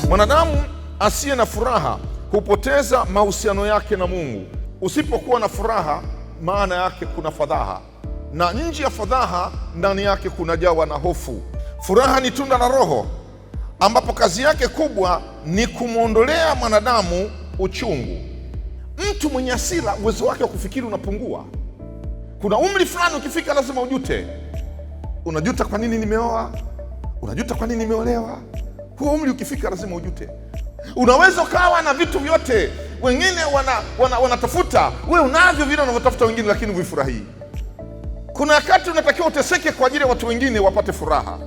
Mwanadamu asiye na furaha hupoteza mahusiano yake na Mungu. Usipokuwa na furaha, maana yake kuna fadhaha, na nje ya fadhaha ndani yake kunajawa na hofu. Furaha ni tunda la Roho, ambapo kazi yake kubwa ni kumwondolea mwanadamu uchungu. Mtu mwenye hasira, uwezo wake wa kufikiri unapungua. Kuna umri fulani ukifika lazima ujute. Unajuta kwa nini nimeoa, unajuta kwa nini nimeolewa. Huo umri ukifika lazima ujute. Unaweza ukawa na vitu vyote, wengine wanatafuta, we unavyo vile wanavyotafuta wengine, lakini huvifurahii. Kuna wakati unatakiwa uteseke kwa ajili ya watu wengine wapate furaha.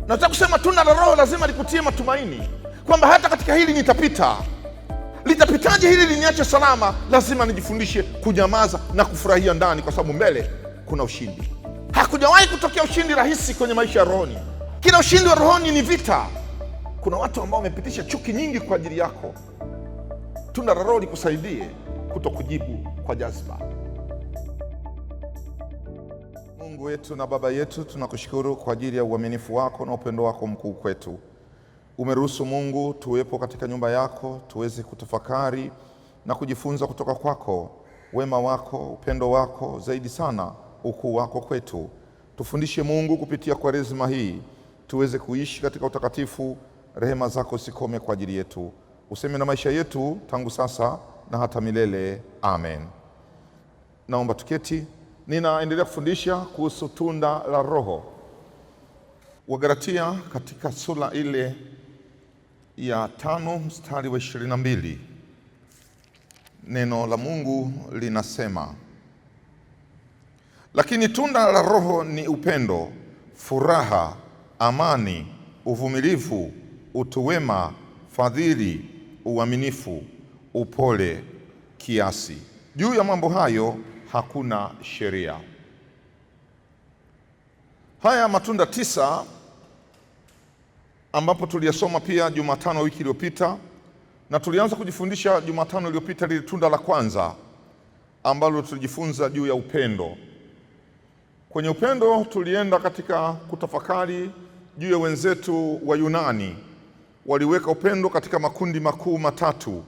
Nataka kusema tunda la Roho lazima likutie matumaini kwamba hata katika hili nitapita. Litapitaje hili liniache salama? Lazima nijifundishe kunyamaza na kufurahia ndani, kwa sababu mbele kuna ushindi. Hakujawahi kutokea ushindi rahisi kwenye maisha ya rohoni. Kila ushindi wa rohoni ni vita. Kuna watu ambao wamepitisha chuki nyingi kwa ajili yako. Tunda la Roho likusaidie kutokujibu kwa jazba. Mungu wetu na Baba yetu, tunakushukuru kwa ajili ya uaminifu wako na upendo wako mkuu kwetu. Umeruhusu Mungu tuwepo katika nyumba yako, tuweze kutafakari na kujifunza kutoka kwako, wema wako, upendo wako, zaidi sana ukuu wako kwetu. Tufundishe Mungu kupitia Kwaresima hii, tuweze kuishi katika utakatifu. Rehema zako sikome kwa ajili yetu. Useme na maisha yetu tangu sasa na hata milele. Amen. Naomba tuketi. Ninaendelea kufundisha kuhusu tunda la Roho. Wagalatia katika sura ile ya 5 mstari wa 22. Neno la Mungu linasema, lakini tunda la Roho ni upendo, furaha, amani, uvumilivu, utu wema, fadhili, uaminifu, upole, kiasi. Juu ya mambo hayo hakuna sheria. Haya matunda 9 ambapo tuliyasoma pia Jumatano wiki iliyopita, na tulianza kujifundisha Jumatano iliyopita lile tunda la kwanza ambalo tulijifunza juu ya upendo. Kwenye upendo tulienda katika kutafakari juu ya wenzetu wa Yunani. Waliweka upendo katika makundi makuu matatu.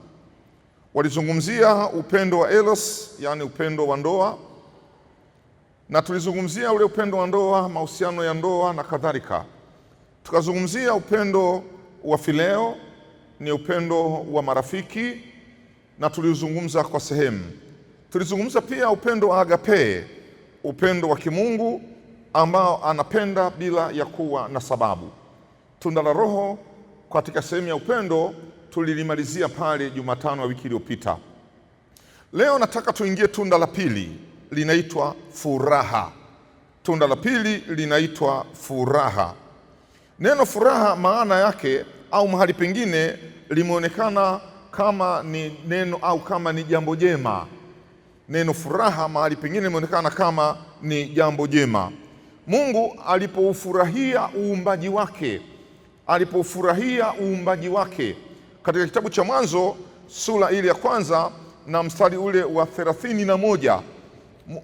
Walizungumzia upendo wa eros, yani upendo wa ndoa, na tulizungumzia ule upendo wa ndoa, mahusiano ya ndoa na kadhalika. Tukazungumzia upendo wa fileo, ni upendo wa marafiki, na tulizungumza kwa sehemu. Tulizungumza pia upendo wa agape, upendo wa kimungu ambao anapenda bila ya kuwa na sababu. Tunda la Roho katika sehemu ya upendo tulilimalizia pale Jumatano wa wiki iliyopita. Leo nataka tuingie tunda la pili, linaitwa furaha. Tunda la pili linaitwa furaha. Neno furaha maana yake au mahali pengine limeonekana kama ni neno au kama ni jambo jema. Neno furaha mahali pengine limeonekana kama ni jambo jema. Mungu alipoufurahia uumbaji wake, katika kitabu cha Mwanzo sura ile ya 1 na mstari ule wa 31,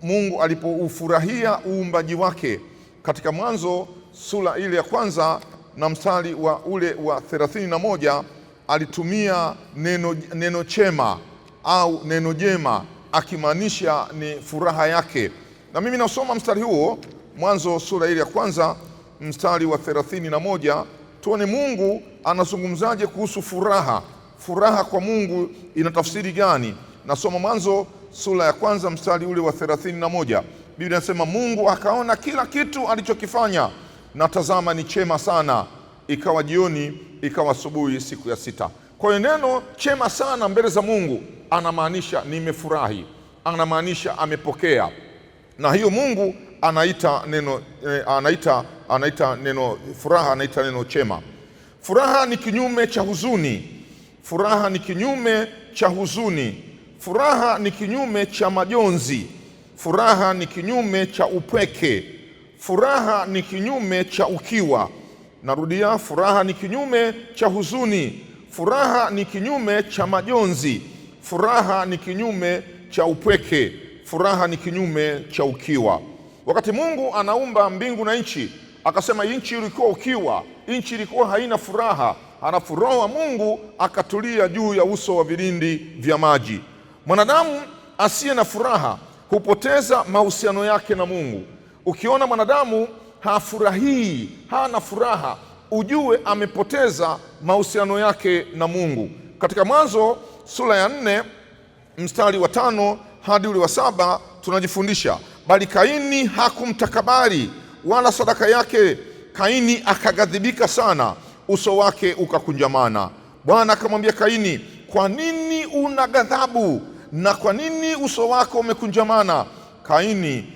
Mungu alipoufurahia uumbaji wake katika Mwanzo sura ile ya 1 na mstari wa ule wa 31, alitumia neno chema au neno jema, akimaanisha ni furaha yake. Na mimi nasoma mstari huo, Mwanzo sura ile ya 1 mstari wa 31, tuone Mungu anazungumzaje kuhusu furaha. Furaha kwa Mungu ina tafsiri gani? Nasoma Mwanzo sura ya 1 mstari ule wa 31. Biblia inasema, Mungu akaona kila kitu alichokifanya, na tazama ni chema sana. Ikawa jioni, ikawa asubuhi, siku ya 6. Kwa hiyo neno chema sana mbele za Mungu anamaanisha nimefurahi, anamaanisha amepokea. Na hiyo Mungu anaita neno furaha, anaita neno chema. Furaha ni kinyume cha huzuni. Furaha ni kinyume cha huzuni. Furaha ni kinyume cha majonzi. Furaha ni kinyume cha upweke. Furaha ni kinyume cha ukiwa. Narudia, furaha ni kinyume cha huzuni. Furaha ni kinyume cha majonzi. Furaha ni kinyume cha upweke. Furaha ni kinyume cha ukiwa. Wakati Mungu anaumba mbingu na nchi, akasema nchi ilikuwa ukiwa, nchi ilikuwa haina furaha, halafu Roho wa Mungu akatulia juu ya uso wa vilindi vya maji. Mwanadamu asiye na furaha hupoteza mahusiano yake na Mungu. Ukiona mwanadamu hafurahii, hana furaha, ujue amepoteza mahusiano yake na Mungu. Katika Mwanzo sura ya 4 mstari wa 5 hadi ule wa 7 tunajifundisha, bali Kaini hakumtakabali wala sadaka yake. Kaini akaghadhibika sana, uso wake ukakunjamana. Bwana akamwambia Kaini, kwa nini una ghadhabu na kwa nini uso wako umekunjamana? Kaini,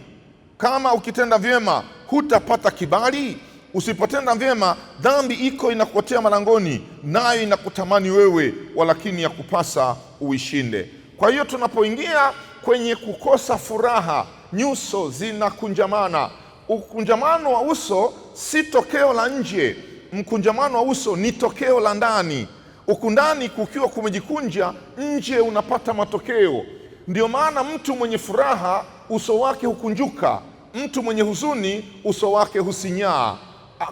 kama ukitenda vyema hutapata kibali? Usipotenda vyema, dhambi iko inakuotea malangoni, nayo inakutamani wewe, walakini ya kupasa uishinde. Kwa hiyo tunapoingia kwenye kukosa furaha, nyuso zinakunjamana. Ukunjamano wa uso si tokeo la nje, mkunjamano wa uso ni tokeo la ndani. Ukundani kukiwa kumejikunja, nje unapata matokeo. Ndio maana mtu mwenye furaha uso wake hukunjuka, mtu mwenye huzuni uso wake husinyaa.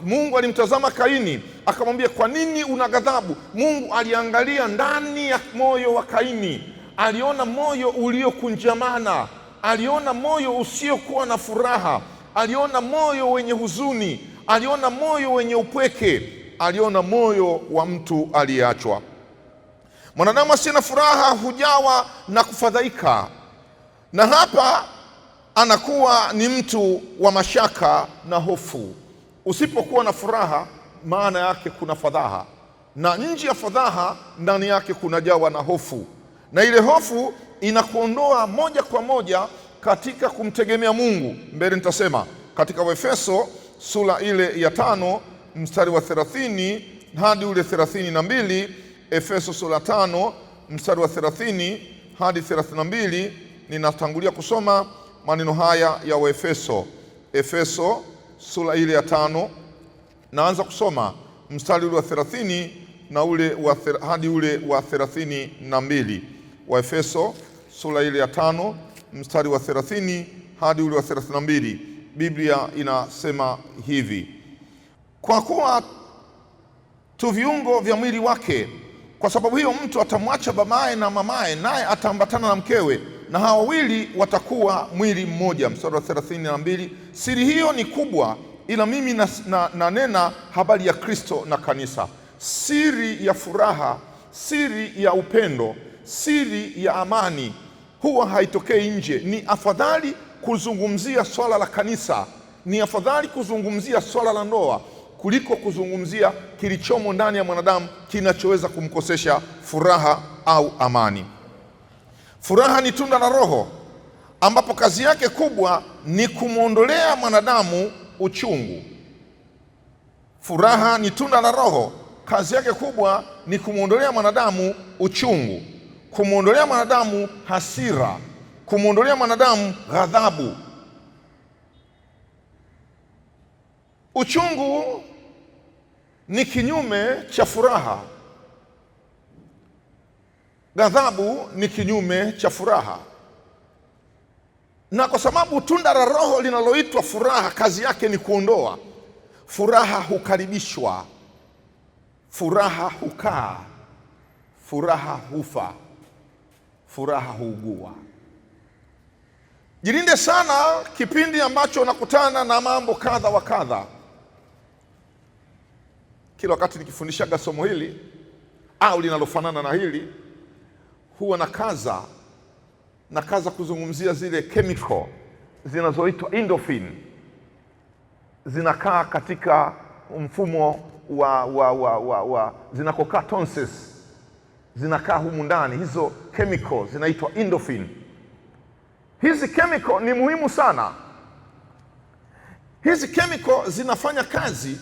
Mungu alimtazama Kaini akamwambia, kwa nini una ghadhabu? Mungu aliangalia ndani ya moyo wa Kaini, aliona moyo uliokunjamana, aliona moyo usiokuwa na furaha, aliona moyo wenye huzuni, aliona moyo wenye upweke, aliona moyo wa mtu aliyeachwa. Mwanadamu asiye na furaha hujawa na kufadhaika, na hapa anakuwa ni mtu wa mashaka na hofu. Usipokuwa na furaha, maana yake kuna fadhaha, na nje ya fadhaha ndani yake kunajawa na hofu, na ile hofu inakuondoa moja kwa moja katika kumtegemea Mungu. Mbele nitasema katika Waefeso sura ile ya 5 mstari wa 30 hadi ule 32. Efeso sura 5 mstari wa 30 hadi 32. Ninatangulia kusoma maneno haya ya Waefeso. Efeso sura ile ya 5, naanza kusoma mstari ule wa 30 na ule wa hadi ule wa 32. Waefeso sura ile ya 5 mstari wa 30 hadi ule wa 32. Biblia inasema hivi: kwa kuwa tu viungo vya mwili wake, kwa sababu hiyo mtu atamwacha babaye na mamaye, naye ataambatana na mkewe, na hao wawili watakuwa mwili mmoja. Mstari wa 32. Siri hiyo ni kubwa, ila mimi nanena habari ya Kristo na kanisa. Siri ya furaha, siri ya upendo, siri ya amani huwa haitokei nje. Ni afadhali kuzungumzia swala la kanisa, ni afadhali kuzungumzia swala la ndoa kuliko kuzungumzia kilichomo ndani ya mwanadamu kinachoweza kumkosesha furaha au amani. Furaha ni tunda la Roho, ambapo kazi yake kubwa ni kumwondolea mwanadamu uchungu. Furaha ni tunda la Roho, kazi yake kubwa ni kumwondolea mwanadamu uchungu, kumwondolea mwanadamu hasira, kumwondolea mwanadamu ghadhabu. Uchungu ni kinyume cha furaha. Ghadhabu ni kinyume cha furaha. Na kwa sababu tunda la Roho linaloitwa furaha kazi yake ni kuondoa, furaha hukaribishwa, furaha hukaa, furaha hufa, furaha huugua. Jilinde sana kipindi ambacho unakutana na mambo kadha wa kadha. Kila wakati nikifundishaga somo hili au linalofanana na hili, huwa nakaza kuzungumzia zile chemical zinazoitwa endorphin. Zinakaa katika mfumo wa zinakokaa tonsils, zinakaa humu ndani. Hizo chemical zinaitwa endorphin. Hizi chemical ni muhimu sana. Hizi chemical zinafanya kazi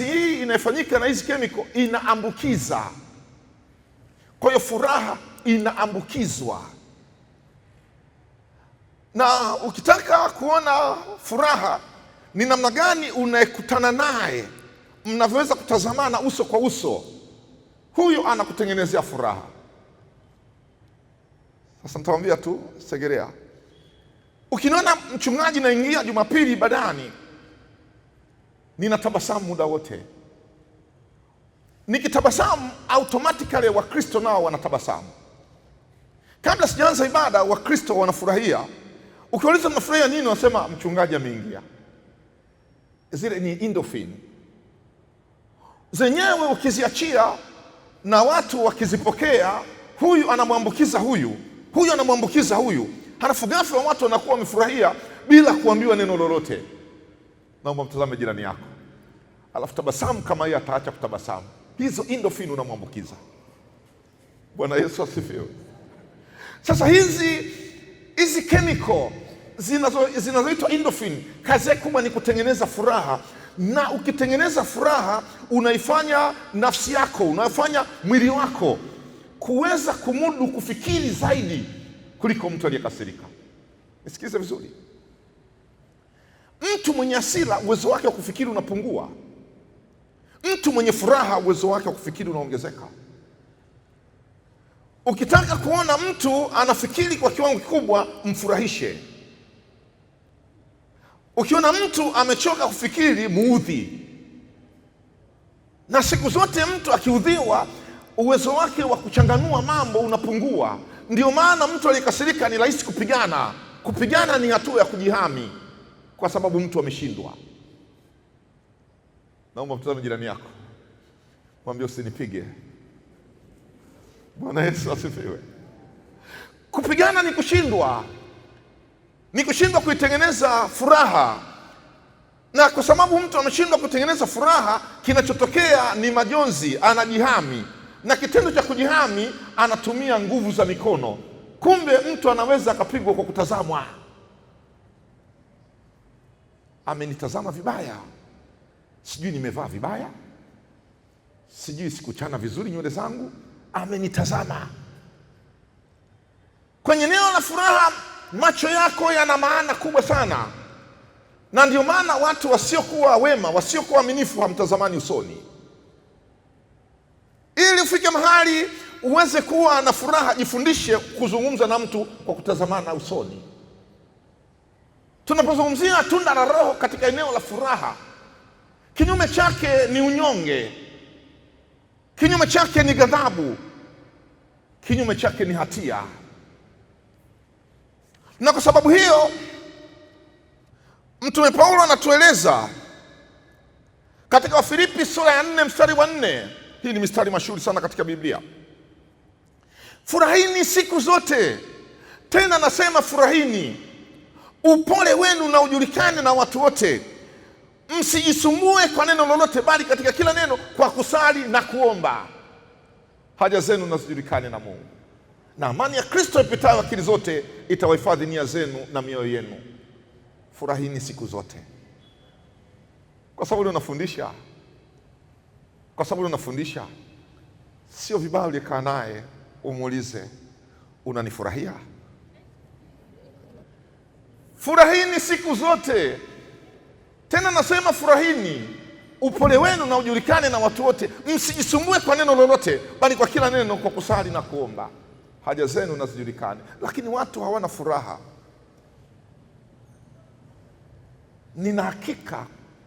hii inayofanyika na hizi chemical inaambukiza. Kwa hiyo furaha inaambukizwa. Na ukitaka kuona furaha ni namna gani unayekutana naye, mnavyoweza kutazamana uso kwa uso, huyo anakutengenezea furaha. Sasa nitawaambia tu Segerea, ukiniona mchungaji naingia Jumapili ibadani, ninatabasamu muda wote. nikitabasamu automatically Wakristo nao wanatabasamu. Kabla sijaanza ibada Wakristo wanafurahia. Ukiuliza mnafurahia nini, wanasema mchungaji ameingia. Zile ni endorphin. Zenyewe ukiziachia na watu wakizipokea, huyu anamwambukiza huyu, huyu anamwambukiza huyu. Halafu ghafla watu wanakuwa wamefurahia bila kuambiwa neno lolote. Naomba mtazame jirani yako, alafu tabasamu kama yeye ataacha kutabasamu. Hizo endorphin unamwambukiza. Bwana Yesu asifiwe. Sasa hizi chemical zinazoitwa endorphin, kazi kubwa ni kutengeneza furaha, na ukitengeneza furaha unaifanya nafsi yako, unafanya mwili wako kuweza kumudu kufikiri zaidi kuliko mtu aliyekasirika. Nisikize vizuri. Mtu mwenye hasira uwezo wake wa kufikiri unapungua. Mtu mwenye furaha uwezo wake wa kufikiri unaongezeka. Ukitaka kuona mtu anafikiri kwa kiwango kikubwa, mfurahishe. Ukiona mtu amechoka kufikiri, muudhi. Na siku zote mtu akiudhiwa, uwezo wake wa kuchanganua mambo unapungua. Ndio maana mtu aliyekasirika ni rahisi kupigana. Kupigana ni hatua ya kujihami kwa sababu mtu ameshindwa. Naomba mtazame jirani yako, mwambie usinipige. Bwana Yesu asifiwe. Kupigana ni kushindwa. Ni kushindwa kuitengeneza furaha. Na kwa sababu mtu ameshindwa kutengeneza furaha, kinachotokea ni majonzi, anajihami. Na kitendo cha kujihami anatumia nguvu za mikono. Kumbe mtu anaweza akapigwa kwa kutazamwa. Amenitazama vibaya, sijui nimevaa vibaya, sijui sikuchana vizuri nywele zangu, amenitazama. Kwenye eneo la furaha, macho yako yana maana kubwa sana. Na ndio maana watu wasiokuwa wema, wasiokuwa waaminifu hamtazamani usoni. Ili ufike mahali uweze kuwa na furaha, jifundishe kuzungumza na mtu kwa kutazamana usoni. Tunapozungumzia tunda la Roho katika eneo la furaha, kinyume chake ni unyonge, kinyume chake ni ghadhabu, kinyume chake ni hatia. Na kwa sababu hiyo Mtume Paulo anatueleza katika Wafilipi sura ya 4 mstari wa 4. Hii ni mistari mashuhuri sana katika Biblia. Furahini siku zote, tena nasema furahini. Upole wenu na ujulikane na watu wote. Msijisumbue kwa neno lolote, bali katika kila neno kwa kusali na kuomba haja zenu na zijulikane na Mungu. Na amani ya Kristo ipitayo akili zote itawahifadhi nia zenu na mioyo yenu. Furahini siku zote. Kwa sababu unafundisha, kwa sababu unafundisha, sio vibaya ulikaa naye umuulize, unanifurahia? Furahini siku zote, tena nasema furahini. Upole wenu na ujulikane na watu wote. Msijisumbue kwa neno lolote, bali kwa kila neno kwa kusali na kuomba haja zenu na zijulikane. Lakini watu hawana furaha. Nina hakika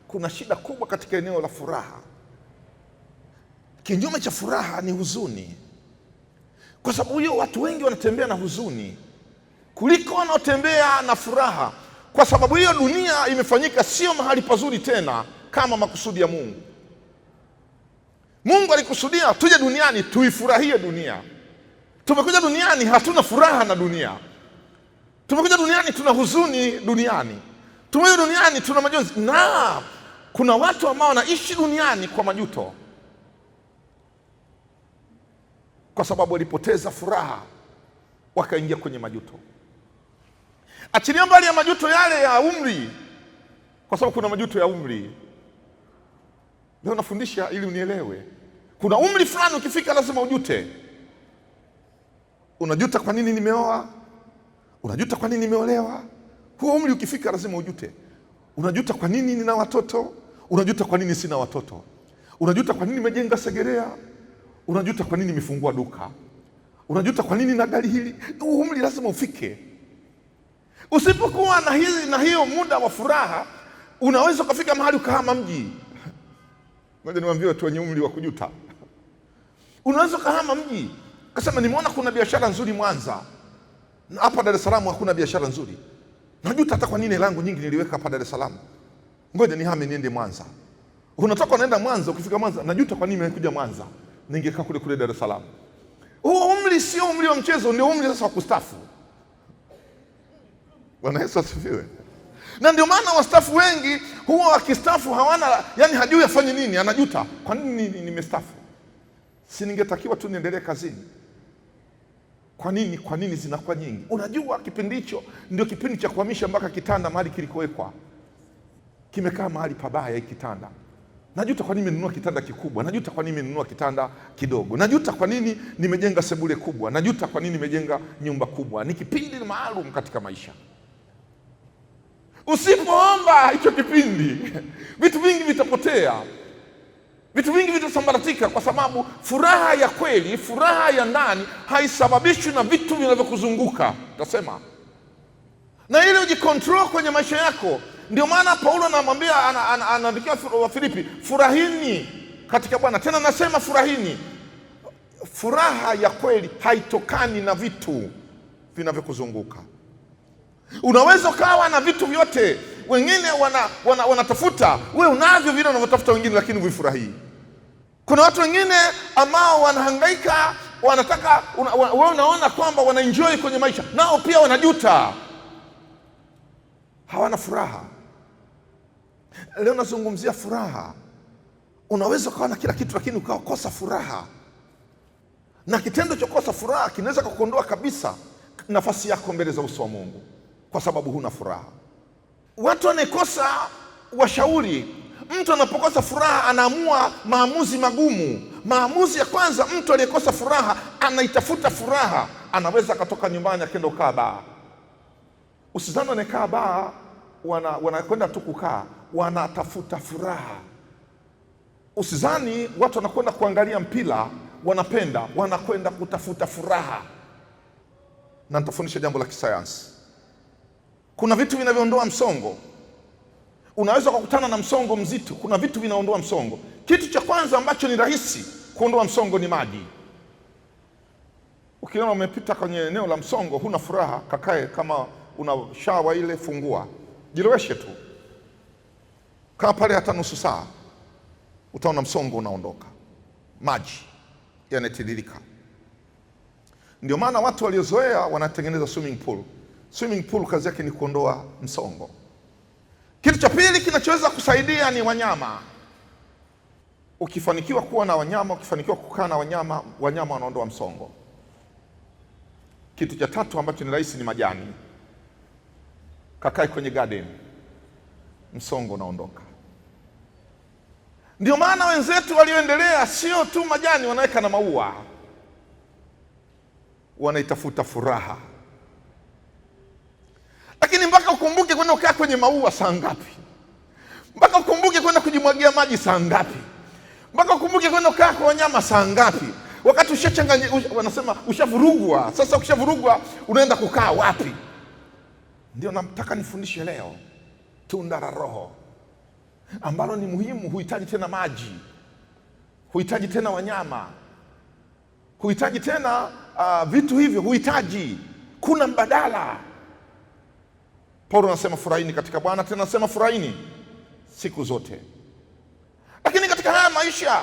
kuna shida kubwa katika eneo la furaha. Kinyume cha furaha ni huzuni. Kwa sababu hiyo watu wengi wanatembea na huzuni kuliko wanaotembea na furaha. Kwa sababu hiyo dunia imefanyika sio mahali pazuri tena kama makusudi ya Mungu. Mungu alikusudia tuje duniani tuifurahie dunia. Tumekuja duniani hatuna furaha na dunia. Tumekuja duniani tuna huzuni duniani. Tumekuja duniani tuna majonzi. Na kuna watu ambao wanaishi duniani kwa majuto, kwa sababu walipoteza furaha wakaingia kwenye majuto. Achilia mbali ya majuto yale ya umri, kwa sababu kuna majuto ya umri. Leo nafundisha ili unielewe. Kuna umri fulani ukifika lazima ujute. Unajuta kwa nini nimeoa? Unajuta kwa nini nimeolewa? Huo umri ukifika lazima ujute. Unajuta kwa nini nina watoto? Unajuta kwa nini sina watoto? Unajuta kwa nini nimejenga Segerea? Unajuta kwa nini nimefungua duka? Unajuta kwa nini na gari hili? Huo umri lazima ufike. Usipokuwa na hiyo muda wa furaha, unaweza kufika mahali ukahama mji. Ngoja niwaambie watu wenye umri wa kujuta. Unaweza kahama mji, kasema nimeona kuna biashara nzuri Mwanza, hapa Dar es Salaam hakuna biashara nzuri. Najuta hata kwa nini langu nyingi niliweka hapa Dar es Salaam. Ngoja nihame niende Mwanza. Unatoka unaenda Mwanza, ukifika Mwanza najuta kwa nini nimekuja Mwanza. Ningekaa kule Dar es Salaam. Huo umri sio umri wa mchezo, ndio umri sasa wa kustafu. Bwana Yesu asifiwe. Na ndio maana wastaafu wengi huwa wakistafu hawana, yani hajui afanye nini, anajuta. Kwa nini nimestafu? Si ningetakiwa tu niendelee kazini? Kwa nini zinakuwa nyingi? Unajua kipindi hicho ndio kipindi cha kuhamisha mpaka kitanda mahali kilikowekwa. Kimekaa mahali pabaya hiki kitanda. Najuta kwa nini nimenunua kitanda kikubwa, najuta kwa nini nimenunua kitanda kidogo, najuta kwa nini nimejenga sebule kubwa, najuta kwa nini nimejenga nyumba kubwa. Ni kipindi maalum katika maisha. Usipoomba hicho kipindi, vitu vingi vitapotea, vitu vingi vitasambaratika, kwa sababu furaha ya kweli, furaha ya ndani haisababishwi na vitu vinavyokuzunguka. Utasema na ile ujikontrol kwenye maisha yako. Ndio maana Paulo anamwambia, anaandikia Wafilipi, furahini katika Bwana. Tena nasema furahini. Furaha ya kweli haitokani na vitu vinavyokuzunguka. Unaweza ukawa na vitu vyote, wengine wanatafuta, wewe unavyo vile wanavyotafuta wengine, lakini huvifurahii. Kuna watu wengine ambao wanahangaika, wanataka, wewe unaona kwamba wanaenjoy kwenye maisha, nao pia wanajuta, hawana furaha. Leo nazungumzia furaha. Unaweza ukawa na kila kitu lakini ukakosa furaha, na kitendo cha kukosa furaha kinaweza kukuondoa kabisa nafasi yako mbele za uso wa Mungu, kwa sababu huna furaha. Watu wanakosa washauri. Mtu anapokosa furaha anaamua maamuzi magumu. Maamuzi ya kwanza, mtu aliyekosa furaha anaitafuta furaha. Anaweza akatoka nyumbani akaenda kukaa baa. Usizani wanakaa baa wanakwenda tu kukaa, wanatafuta furaha. Usizani watu wanakwenda kuangalia mpira wanapenda, wanakwenda kutafuta furaha. Na nitafundisha jambo la kisayansi. Kuna vitu vinavyoondoa msongo. Unaweza kukutana na msongo mzito, kuna vitu vinaondoa msongo. Kitu cha kwanza ambacho ni rahisi kuondoa msongo ni maji. Ukiona umepita kwenye eneo la msongo, huna furaha, kakae, kama una shawa ile, fungua, jiloweshe tu, kaa pale hata nusu saa, utaona msongo unaondoka. Maji yanatiririka. Ndio maana watu waliozoea wanatengeneza swimming pool. Swimming pool kazi yake ni kuondoa msongo. Kitu cha pili kinachoweza kusaidia ni wanyama. Ukifanikiwa kuwa na wanyama, ukifanikiwa kukaa na wanyama, wanyama wanaondoa msongo. Kitu cha tatu ambacho ni rahisi ni majani. Kakae kwenye garden, msongo unaondoka. Ndio maana wenzetu walioendelea sio tu majani wanaweka na maua, wanaitafuta furaha. Lakini mpaka ukumbuke kwenda kukaa kwenye maua saa ngapi? Mpaka ukumbuke kwenda kujimwagia maji saa ngapi? Mpaka ukumbuke kwenda kukaa kwa wanyama saa ngapi? Wakati ushachanganya, wanasema ushavurugwa. Sasa ukishavurugwa unaenda kukaa wapi? Ndio nataka nifundishe leo tunda la Roho ambalo ni muhimu. Huhitaji tena maji, huhitaji tena wanyama, huhitaji tena vitu hivyo, huhitaji. Kuna mbadala. Paulo anasema furahini katika Bwana, tena anasema furahini siku zote. Lakini katika haya maisha,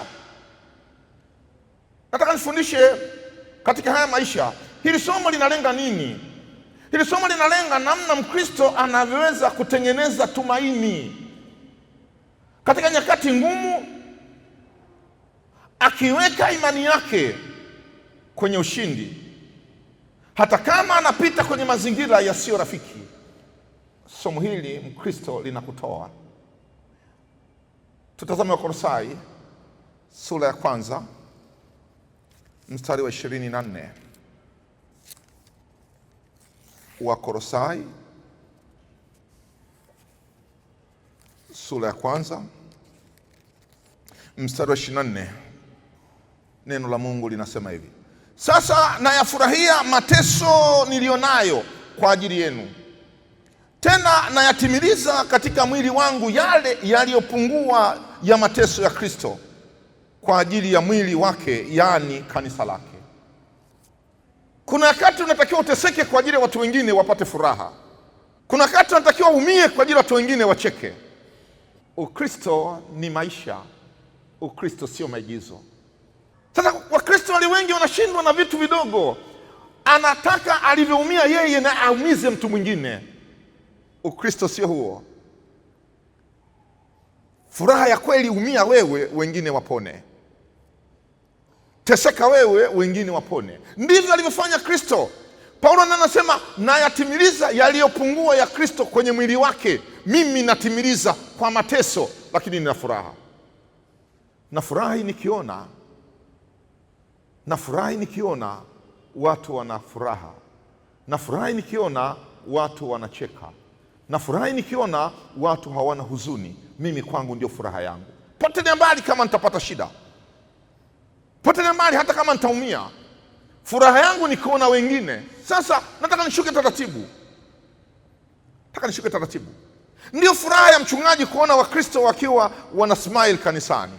nataka nifundishe katika haya maisha, hili somo linalenga nini? Hili somo linalenga namna Mkristo anavyoweza kutengeneza tumaini katika nyakati ngumu, akiweka imani yake kwenye ushindi, hata kama anapita kwenye mazingira yasiyo rafiki. Somo hili Mkristo linakutoa. Tutazame Wakolosai sura ya 1 mstari wa 24. Wakolosai sura ya 1 mstari wa 24. Neno la Mungu linasema hivi: sasa nayafurahia mateso nilionayo kwa ajili yenu, tena nayatimiliza katika mwili wangu yale yaliyopungua ya mateso ya Kristo, kwa ajili ya mwili wake, yaani kanisa lake. Kuna wakati unatakiwa uteseke kwa ajili ya watu wengine wapate furaha. Kuna wakati unatakiwa umie kwa ajili ya watu wengine wacheke. Ukristo ni maisha. Ukristo sio maigizo. Sasa Wakristo wale wengi wanashindwa na vitu vidogo. Anataka alivyoumia yeye na aumize mtu mwingine. Ukristo sio huo. Furaha ya kweli, umia wewe, wengine wapone. Teseka wewe, wengine wapone. Ndivyo alivyofanya Kristo. Paulo anasema, nayatimiliza yaliyopungua ya Kristo kwenye mwili wake. Mimi natimiliza kwa mateso, lakini nina furaha. Nafurahi nikiona watu wana furaha. Nafurahi nikiona watu wanacheka. Nafurahi nikiona watu hawana huzuni. Mimi kwangu ndio furaha yangu. Potelea mbali kama nitapata shida, potelea mbali hata kama nitaumia. Furaha yangu ni kuona wengine. Sasa nataka nishuke taratibu. Ndio furaha ya mchungaji kuona Wakristo wakiwa wana smile kanisani.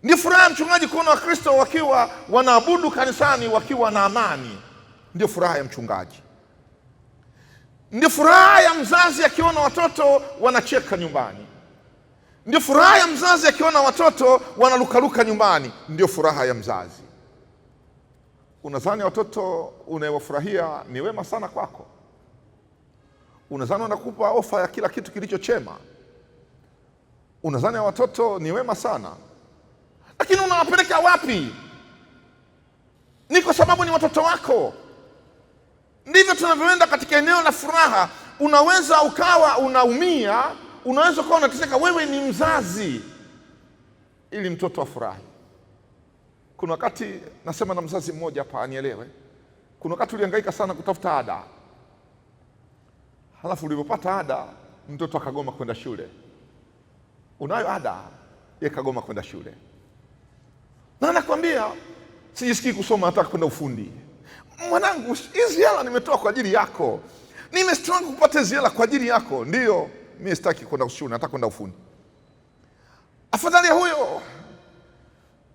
Ndio furaha ya mchungaji kuona Wakristo wakiwa wanaabudu kanisani wakiwa na amani. Ndio furaha ya mchungaji. Ndio furaha ya mzazi akiona watoto wanacheka nyumbani. Ndio furaha ya mzazi akiona watoto wanalukaluka nyumbani. Ndio furaha ya mzazi. Unadhani watoto unayowafurahia ni wema sana kwako? Unadhani wanakupa ofa ya kila kitu kilicho chema? Unadhani watoto ni wema sana? Lakini unawapeleka wapi? Ni kwa sababu ni watoto wako. Ndivyo tunavyoenda katika eneo la furaha. Unaweza ukawa unaumia, unaweza ukawa unateseka. Wewe ni mzazi ili mtoto afurahi. Kuna wakati nasema na mzazi mmoja hapa anielewe. Kuna wakati ulihangaika sana kutafuta ada. Halafu ulipopata ada, mtoto akagoma kwenda shule. Unayo ada, yeye kagoma kwenda shule. Na anakuambia, sijisikii kusoma, nataka kwenda ufundi. Mwanangu, hizi hela nimetoa kwa ajili yako. Nimestruggle kupata hizi hela kwa ajili yako. Ndio, mimi sitaki kwenda shule, nataka kwenda ufundi. Afadhali huyo.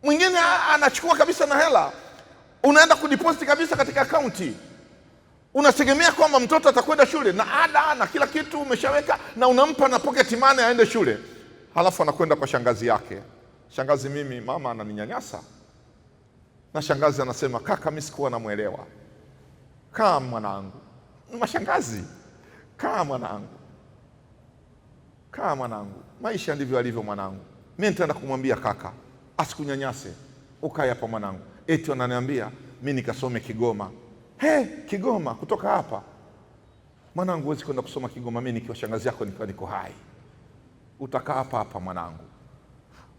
Mwingine anachukua kabisa na hela, unaenda kudeposit kabisa katika akaunti. Unategemea kwamba mtoto atakwenda shule na ada na kila kitu umeshaweka, na unampa na pocket money aende shule. Halafu anakwenda kwa shangazi yake. Shangazi, mimi mama ananinyanyasa. Na shangazi anasema, kaka, mimi sikuwa namuelewa. Kaa mwanangu. Mashangazi, kaa mwanangu. Kaa mwanangu. Maisha ndivyo alivyo mwanangu. Mimi nitaenda kumwambia kaka asikunyanyase. Ukae hapa mwanangu. Eti ananiambia mimi nikasome Kigoma. Kigoma kutoka hapa. Mwanangu, huwezi kwenda kusoma Kigoma, mimi nikiwa shangazi yako niko hai. Utakaa hapa hapa mwanangu.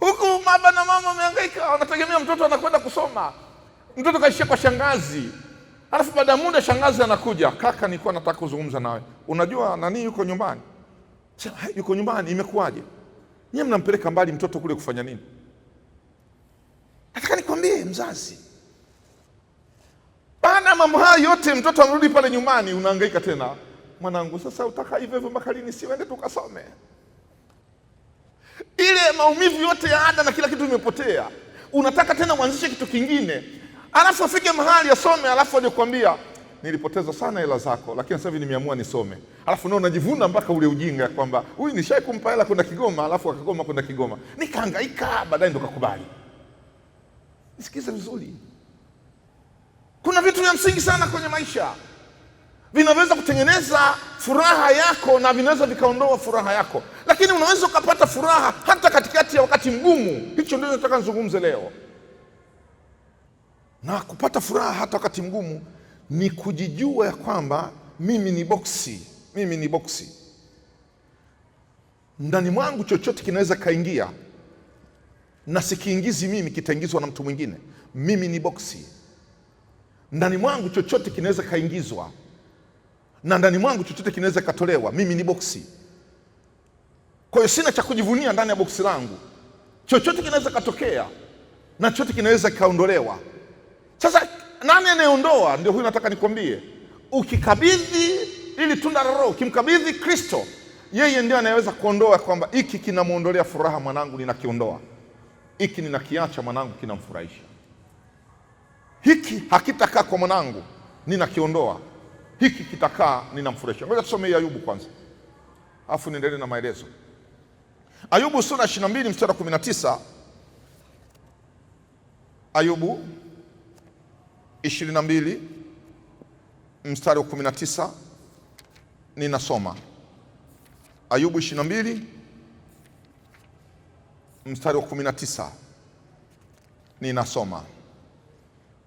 Huku baba na mama wamehangaika, wanategemea mtoto anakwenda kusoma. Mtoto kaishia kwa shangazi. Alafu baada ya muda shangazi anakuja, kaka, nilikuwa nataka kuzungumza nawe. Unajua nani yuko nyumbani? Sema, yuko nyumbani, imekuwaje? Nyie mnampeleka mbali mtoto kule kufanya nini? Nataka nikwambie mzazi, baada ya mambo haya yote mtoto anarudi pale nyumbani, unahangaika tena. Mwanangu, sasa utaka hivyo mpaka lini? Siende tukasome. Ile maumivu yote ya ada na kila kitu imepotea. Unataka tena uanzishe kitu kingine. Alafu afike mahali asome, alafu aje kukwambia, nilipoteza sana hela zako, lakini sasa hivi nimeamua nisome. Alafu nao unajivuna mpaka ule ujinga kwamba huyu nishai kumpa hela kwenda Kigoma, alafu akagoma kwenda Kigoma. Nikahangaika, baadaye ndo kakubali. Nisikize vizuri. Kuna vitu vya msingi sana kwenye maisha. Vinaweza kutengeneza furaha yako na vinaweza vikaondoa furaha yako. Lakini unaweza ukapata furaha hata katikati ya wakati mgumu. Hicho ndio nataka nizungumze leo. Na kupata furaha hata wakati mgumu ni kujijua ya kwamba mimi ni boksi. Ndani mwangu chochote kinaweza kaingia, na sikiingizi mimi, kitaingizwa na mtu mwingine. Mimi ni boksi. Ndani mwangu chochote kinaweza kaingizwa, na ndani mwangu chochote kinaweza katolewa. Mimi ni boksi. Kwa hiyo sina cha kujivunia ndani ya boksi langu. Chochote kinaweza katokea na chochote kinaweza kaondolewa. Sasa nani anayeondoa? Ndio huyu nataka nikwambie. Ukikabidhi ili tunda la Roho, ukimkabidhi Kristo, yeye ndiye anayeweza kuondoa, kwamba hiki kinamuondolea furaha mwanangu, ninakiondoa. hiki ninakiacha, mwanangu kinamfurahisha. Hiki hakitakaa kwa mwanangu, ninakiondoa. Hiki kitakaa, ninamfurahisha. Ngoja tusome Ayubu kwanza, alafu niendelee na maelezo. Ayubu sura 22 mstari wa 19. Ayubu 22 mstari wa 19, ninasoma. Ayubu 22 mstari wa 19, ninasoma.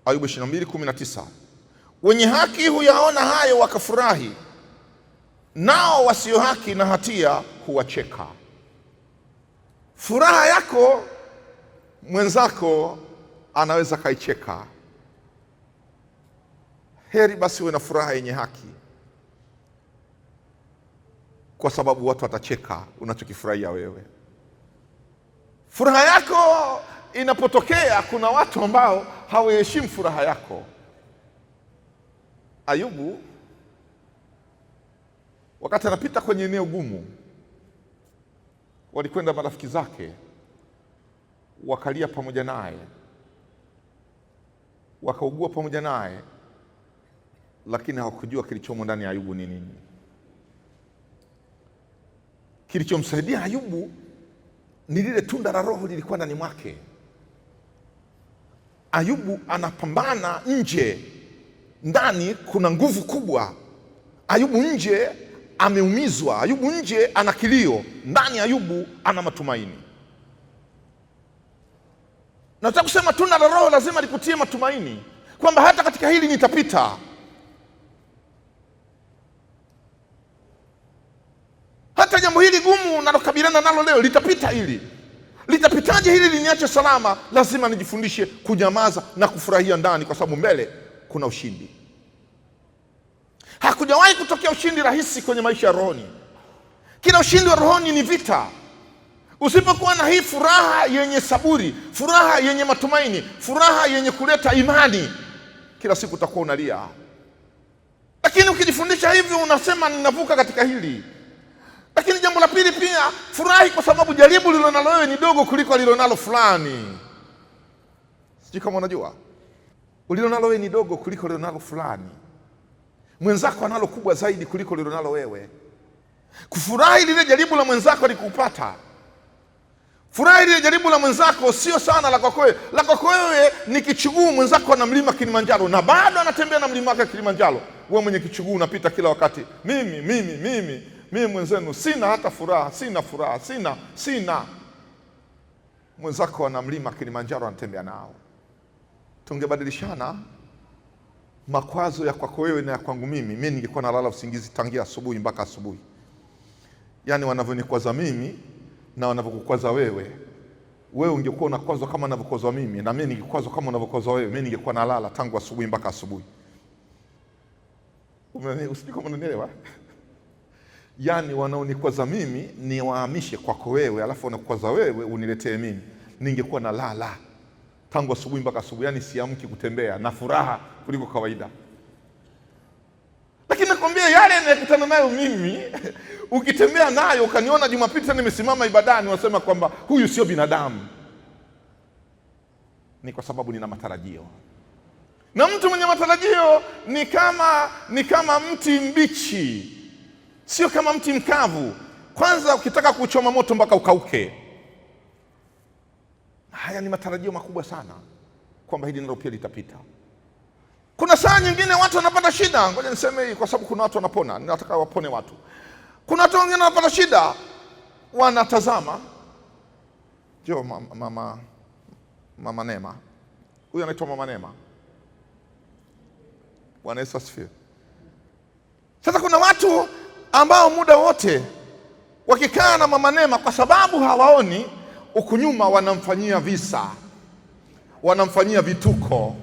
Ayubu 22:19. Wenye haki huyaona hayo wakafurahi, nao wasio haki na hatia huwacheka. Furaha yako mwenzako anaweza kaicheka. Heri basi uwe na furaha yenye haki, kwa sababu watu watacheka unachokifurahia wewe. Furaha yako inapotokea, kuna watu ambao hawaheshimu furaha yako. Ayubu wakati anapita kwenye eneo gumu, walikwenda marafiki zake wakalia pamoja naye, wakaugua pamoja naye, lakini hawakujua kilichomo ndani ya Ayubu ni nini. Kilichomsaidia Ayubu ni lile tunda la Roho lilikuwa ndani mwake. Ayubu anapambana nje, ndani kuna nguvu kubwa. Ayubu nje ameumizwa, Ayubu nje ana kilio, ndani Ayubu ana matumaini. Nataka kusema tunda la Roho lazima likutie matumaini kwamba hata katika hili nitapita. Hata jambo hili gumu nalokabiliana nalo leo litapita. Hili litapitaje? Hili liniache salama? Lazima nijifundishe kunyamaza na kufurahia ndani, kwa sababu mbele kuna ushindi. Hakujawahi kutokea ushindi rahisi kwenye maisha ya rohoni. Kila ushindi wa rohoni ni vita. Usipokuwa na hii furaha yenye saburi, furaha yenye matumaini, furaha yenye kuleta imani, kila siku utakuwa unalia. Lakini ukijifundisha hivi, unasema ninavuka katika hili. Lakini jambo la pili pia, furahi kwa sababu jaribu lilonalo wewe ni dogo kuliko lilonalo fulani. Sijui kama unajua, ulilonalo wewe ni dogo kuliko lilonalo fulani. Mwenzako analo kubwa zaidi kuliko lilonalo wewe. Kufurahi lile jaribu la mwenzako likupata. Furahi lile jaribu la mwenzako sio sana la kwako wewe. La kwako wewe ni kichuguu, mwenzako ana mlima Kilimanjaro na bado anatembea na mlima wake Kilimanjaro. Wewe mwenye kichuguu unapita kila wakati, mimi mwenzenu sina hata furaha, sina. Mwenzako ana mlima Kilimanjaro anatembea nao. Tungebadilishana makwazo ya kwako wewe na ya kwangu mimi ningekuwa nalala usingizi tangia asubuhi mpaka asubuhi. Yaani wanavyonikwaza mimi na wanavyokukwaza wewe ungekuwa unakwazwa kama ninavyokwazwa mimi, na mimi ningekwazwa kama unavyokwazwa wewe, mimi ningekuwa nalala tangu asubuhi mpaka asubuhi. Usijui kama unanielewa? Yaani wanaonikwaza mimi ni wahamishe kwako wewe, alafu wanakwaza wewe uniletee mimi, ningekuwa nalala tangu asubuhi mpaka asubuhi. Yaani siamki kutembea na furaha kuliko kawaida. Lakini nakwambia yale ninayokutana nayo mimi, ukitembea nayo ukaniona Jumapili tena nimesimama ibadani, unasema kwamba huyu sio binadamu. Ni kwa sababu nina matarajio. Na mtu mwenye matarajio ni kama mti mbichi, sio kama mti mkavu. Kwanza ukitaka kuchoma moto mpaka ukauke. Haya ni matarajio makubwa sana kwamba hili nalo pia litapita. Kuna saa nyingine watu wanapata shida. Ngoja niseme hii kwa sababu kuna watu wanapona. Ninataka wapone watu. Kuna watu wengine wanapata shida, wanatazama. Jo, mama Neema. Huyu anaitwa Mama Neema. Bwana Yesu asifiwe. Sasa kuna watu ambao muda wote wakikaa na Mama Neema, kwa sababu hawaoni huku nyuma, wanamfanyia visa, wanamfanyia vituko.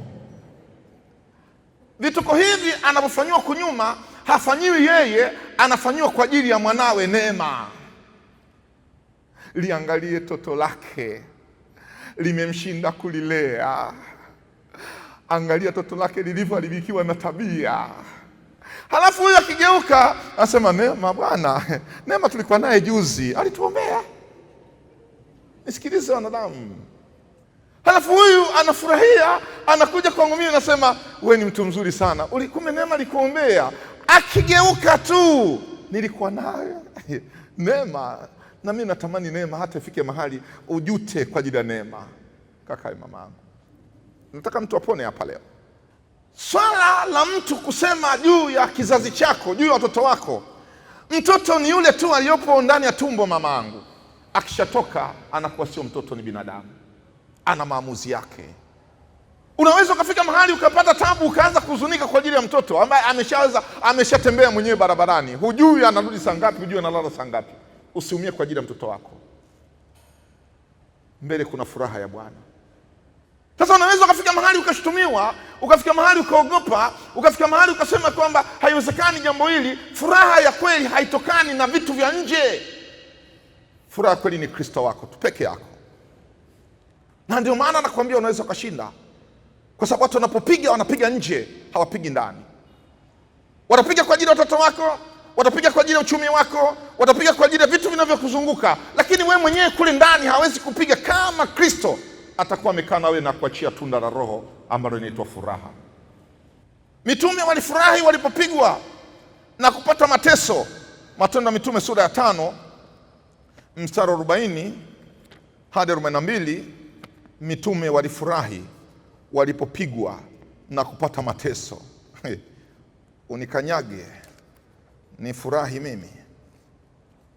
Vituko hivi anavyofanywa kunyuma hafanyiwi yeye, anafanyiwa kwa ajili ya mwanawe Neema. Liangalie toto lake, limemshinda kulilea. Angalia toto lake lilivyoharibikiwa na tabia. Halafu huyo akigeuka anasema, Neema bwana, Neema tulikuwa naye juzi, alituombea. Nisikilize wanadamu, Halafu huyu anafurahia, anakuja kwangu mimi, nasema wewe ni mtu mzuri sana, kumbe Neema alikuombea. Akigeuka tu, nilikuwa nayo Neema. Na mimi natamani Neema hata ifike mahali ujute kwa ajili ya Neema. Kaka mamangu, nataka mtu apone hapa leo. Swala la mtu kusema juu ya kizazi chako, juu ya watoto wako, mtoto ni yule tu aliyopo ndani ya tumbo mamangu. Akishatoka anakuwa sio mtoto, ni binadamu, ana maamuzi yake. Unaweza ukafika mahali ukapata tabu, ukaanza kuhuzunika kwa ajili ya mtoto ambaye ameshatembea mwenyewe barabarani, hujui anarudi saa ngapi, hujui analala saa ngapi. Usiumie kwa ajili ya mtoto wako, mbele kuna furaha ya Bwana. Sasa unaweza ukafika mahali ukashutumiwa, ukafika mahali ukaogopa, ukafika mahali ukasema kwamba haiwezekani jambo hili. Furaha ya kweli haitokani na vitu vya nje. Furaha ya kweli ni Kristo wako tu peke yako. Na ndio maana nakwambia unaweza ukashinda, kwa sababu watu wanapopiga wanapiga nje, hawapigi ndani. Watapiga kwa ajili ya watoto wako, watapiga kwa ajili ya uchumi wako, watapiga kwa ajili ya vitu vinavyokuzunguka, lakini wewe mwenyewe kule ndani hawezi kupiga kama Kristo atakuwa amekaa nawe na kuachia tunda la Roho ambalo linaitwa furaha. Mitume walifurahi walipopigwa na kupata mateso. Matendo ya Mitume sura ya 5 mstari 40 hadi 42. Mitume walifurahi walipopigwa na kupata mateso. Unikanyage nifurahi mimi,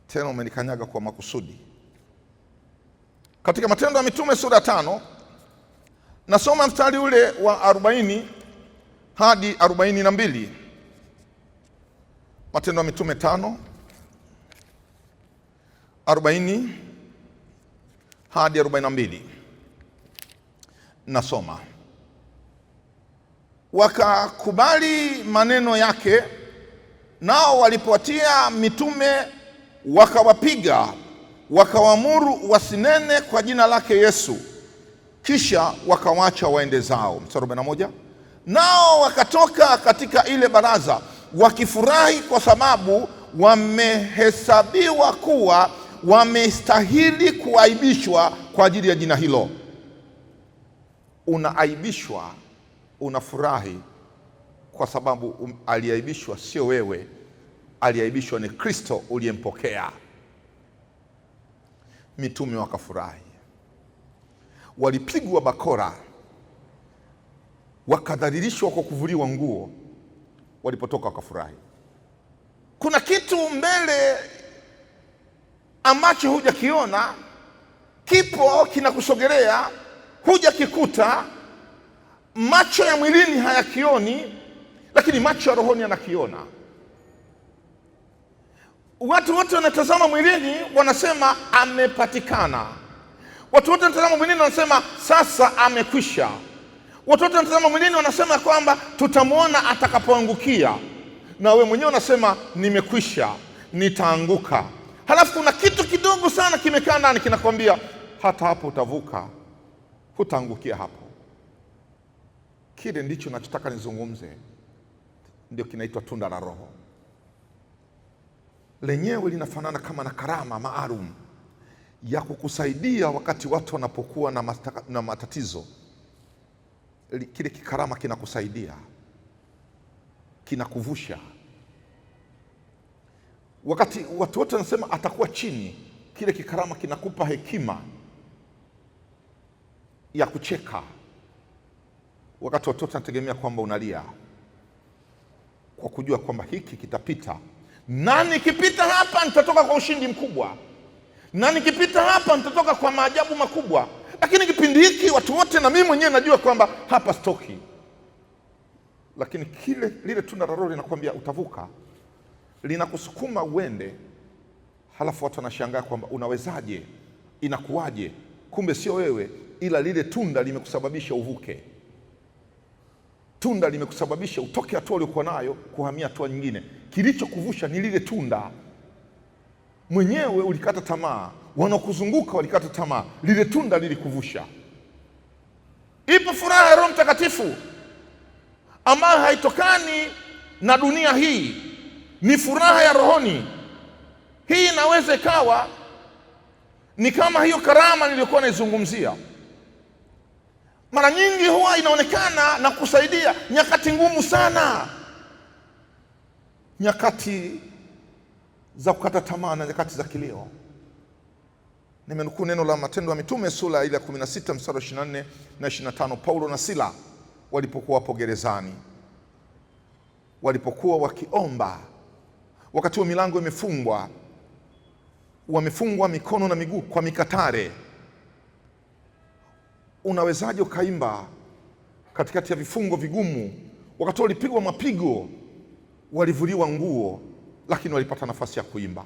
tena umenikanyaga kwa makusudi. Katika Matendo ya Mitume sura ya 5 nasoma mstari ule wa 40 hadi 42. Matendo ya Mitume 5 40 hadi 42. Nasoma: wakakubali maneno yake, nao walipowatia mitume wakawapiga, wakawaamuru wasinene kwa jina lake Yesu, kisha wakawacha waende zao. Mstari 41, nao wakatoka katika ile baraza wakifurahi, kwa sababu wamehesabiwa kuwa wamestahili kuaibishwa kwa ajili ya jina hilo. Unaaibishwa, unafurahi kwa sababu aliaibishwa sio wewe, aliaibishwa ni Kristo uliyempokea. Mitume wakafurahi, walipigwa bakora, wakadhalilishwa kwa kuvuliwa nguo, walipotoka wakafurahi. Kuna kitu mbele ambacho hujakiona, kipo kinakusogelea, hujakikuta, macho ya mwilini hayakioni, lakini macho ya rohoni yanakiona. Watu wote wanatazama mwilini wanasema amepatikana. Watu wote wanatazama mwilini wanasema sasa amekwisha. Watu wote wanatazama mwilini wanasema kwamba tutamwona atakapoangukia, na wewe mwenyewe unasema nimekwisha, nitaanguka. Halafu kuna kitu kidogo sana kimekaa ndani kinakwambia hata hapo utavuka, hutaangukia hapo. Kile ndicho nachotaka nizungumze, ndio kinaitwa tunda la Roho. Lenyewe linafanana kama na karama maalum ya kukusaidia wakati watu wanapokuwa na matatizo. Kile kikarama kinakusaidia, kinakuvusha. Wakati watu wote wanasema atakuwa chini, kile kikarama kinakupa hekima ya kucheka. Wakati watu wote wanategemea kwamba unalia, kwa kujua kwamba hiki kitapita, na nikipita hapa nitatoka kwa ushindi mkubwa, na nikipita hapa nitatoka kwa maajabu makubwa. Lakini kipindi hiki watu wote na mimi mwenyewe najua kwamba hapa stoki. Lakini lile tunda la Roho linakwambia utavuka, linakusukuma uende. Halafu watu wanashangaa kwamba unawezaje, inakuwaje? Kumbe sio wewe, ila lile tunda limekusababisha uvuke. Tunda limekusababisha utoke hatua uliokuwa nayo kuhamia hatua nyingine. Kilichokuvusha ni lile tunda. Mwenyewe ulikata tamaa, wanaokuzunguka walikata tamaa, lile tunda lilikuvusha. Ipo furaha ya Roho Mtakatifu ambayo haitokani na dunia hii, ni furaha ya rohoni. Hii inaweza ikawa ni kama hiyo karama niliyokuwa naizungumzia. mara nyingi huwa inaonekana na kusaidia nyakati ngumu sana, nyakati za kukata tamaa na nyakati za kilio. Nimenukuu neno la Matendo ya Mitume sura ile ya 16 mstari wa 24 na 25. Paulo na Sila walipokuwa hapo gerezani, walipokuwa wakiomba, wakati wa milango imefungwa, wamefungwa mikono na miguu kwa mikatare. Unawezaje ukaimba katikati ya vifungo vigumu? Wakati walipigwa mapigo, walivuliwa nguo, lakini walipata nafasi ya kuimba.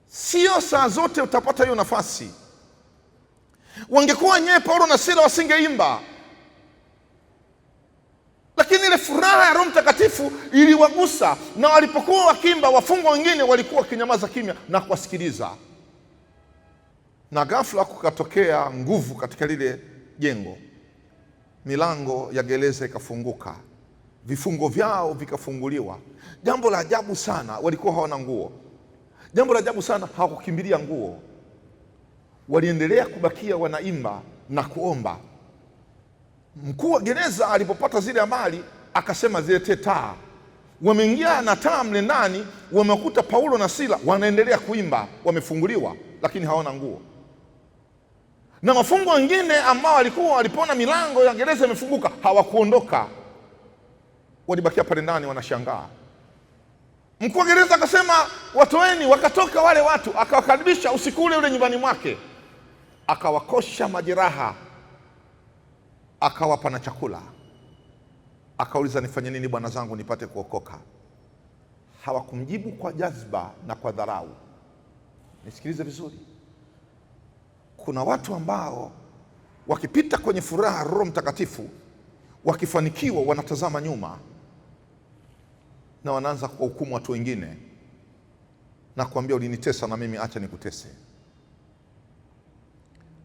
Sio saa zote utapata hiyo nafasi. Wangekuwa wenyewe Paulo na Sila wasingeimba, lakini ile furaha ya Roho Mtakatifu iliwagusa, na walipokuwa wakiimba, wafungwa wengine walikuwa wakinyamaza kimya na kuwasikiliza. Na ghafla kukatokea nguvu katika lile jengo, milango ya gereza ikafunguka, vifungo vyao vikafunguliwa. Jambo la ajabu sana, walikuwa hawana nguo. Jambo la ajabu sana, hawakukimbilia nguo, waliendelea kubakia wanaimba na kuomba. Mkuu wa gereza alipopata zile habari akasema zilete taa. Wameingia na taa mle ndani, wamekuta Paulo na Sila wanaendelea kuimba, wamefunguliwa lakini hawana nguo. Na wafungwa wengine ambao walipona milango ya gereza imefunguka, hawakuondoka, walibakia pale ndani wanashangaa. Mkuu wa gereza akasema watoeni, wakatoka wale watu, akawakaribisha usiku ule nyumbani mwake, akawakosha majeraha, akawapa na chakula, akauliza nifanye nini bwana zangu nipate kuokoka? Hawakumjibu kwa jazba na kwa dharau. Nisikilize vizuri, kuna watu ambao wakipita kwenye furaha Roho Mtakatifu, wakifanikiwa wanatazama nyuma na wanaanza kuhukumu watu wengine na kuambia ulinitesa na mimi acha nikutese,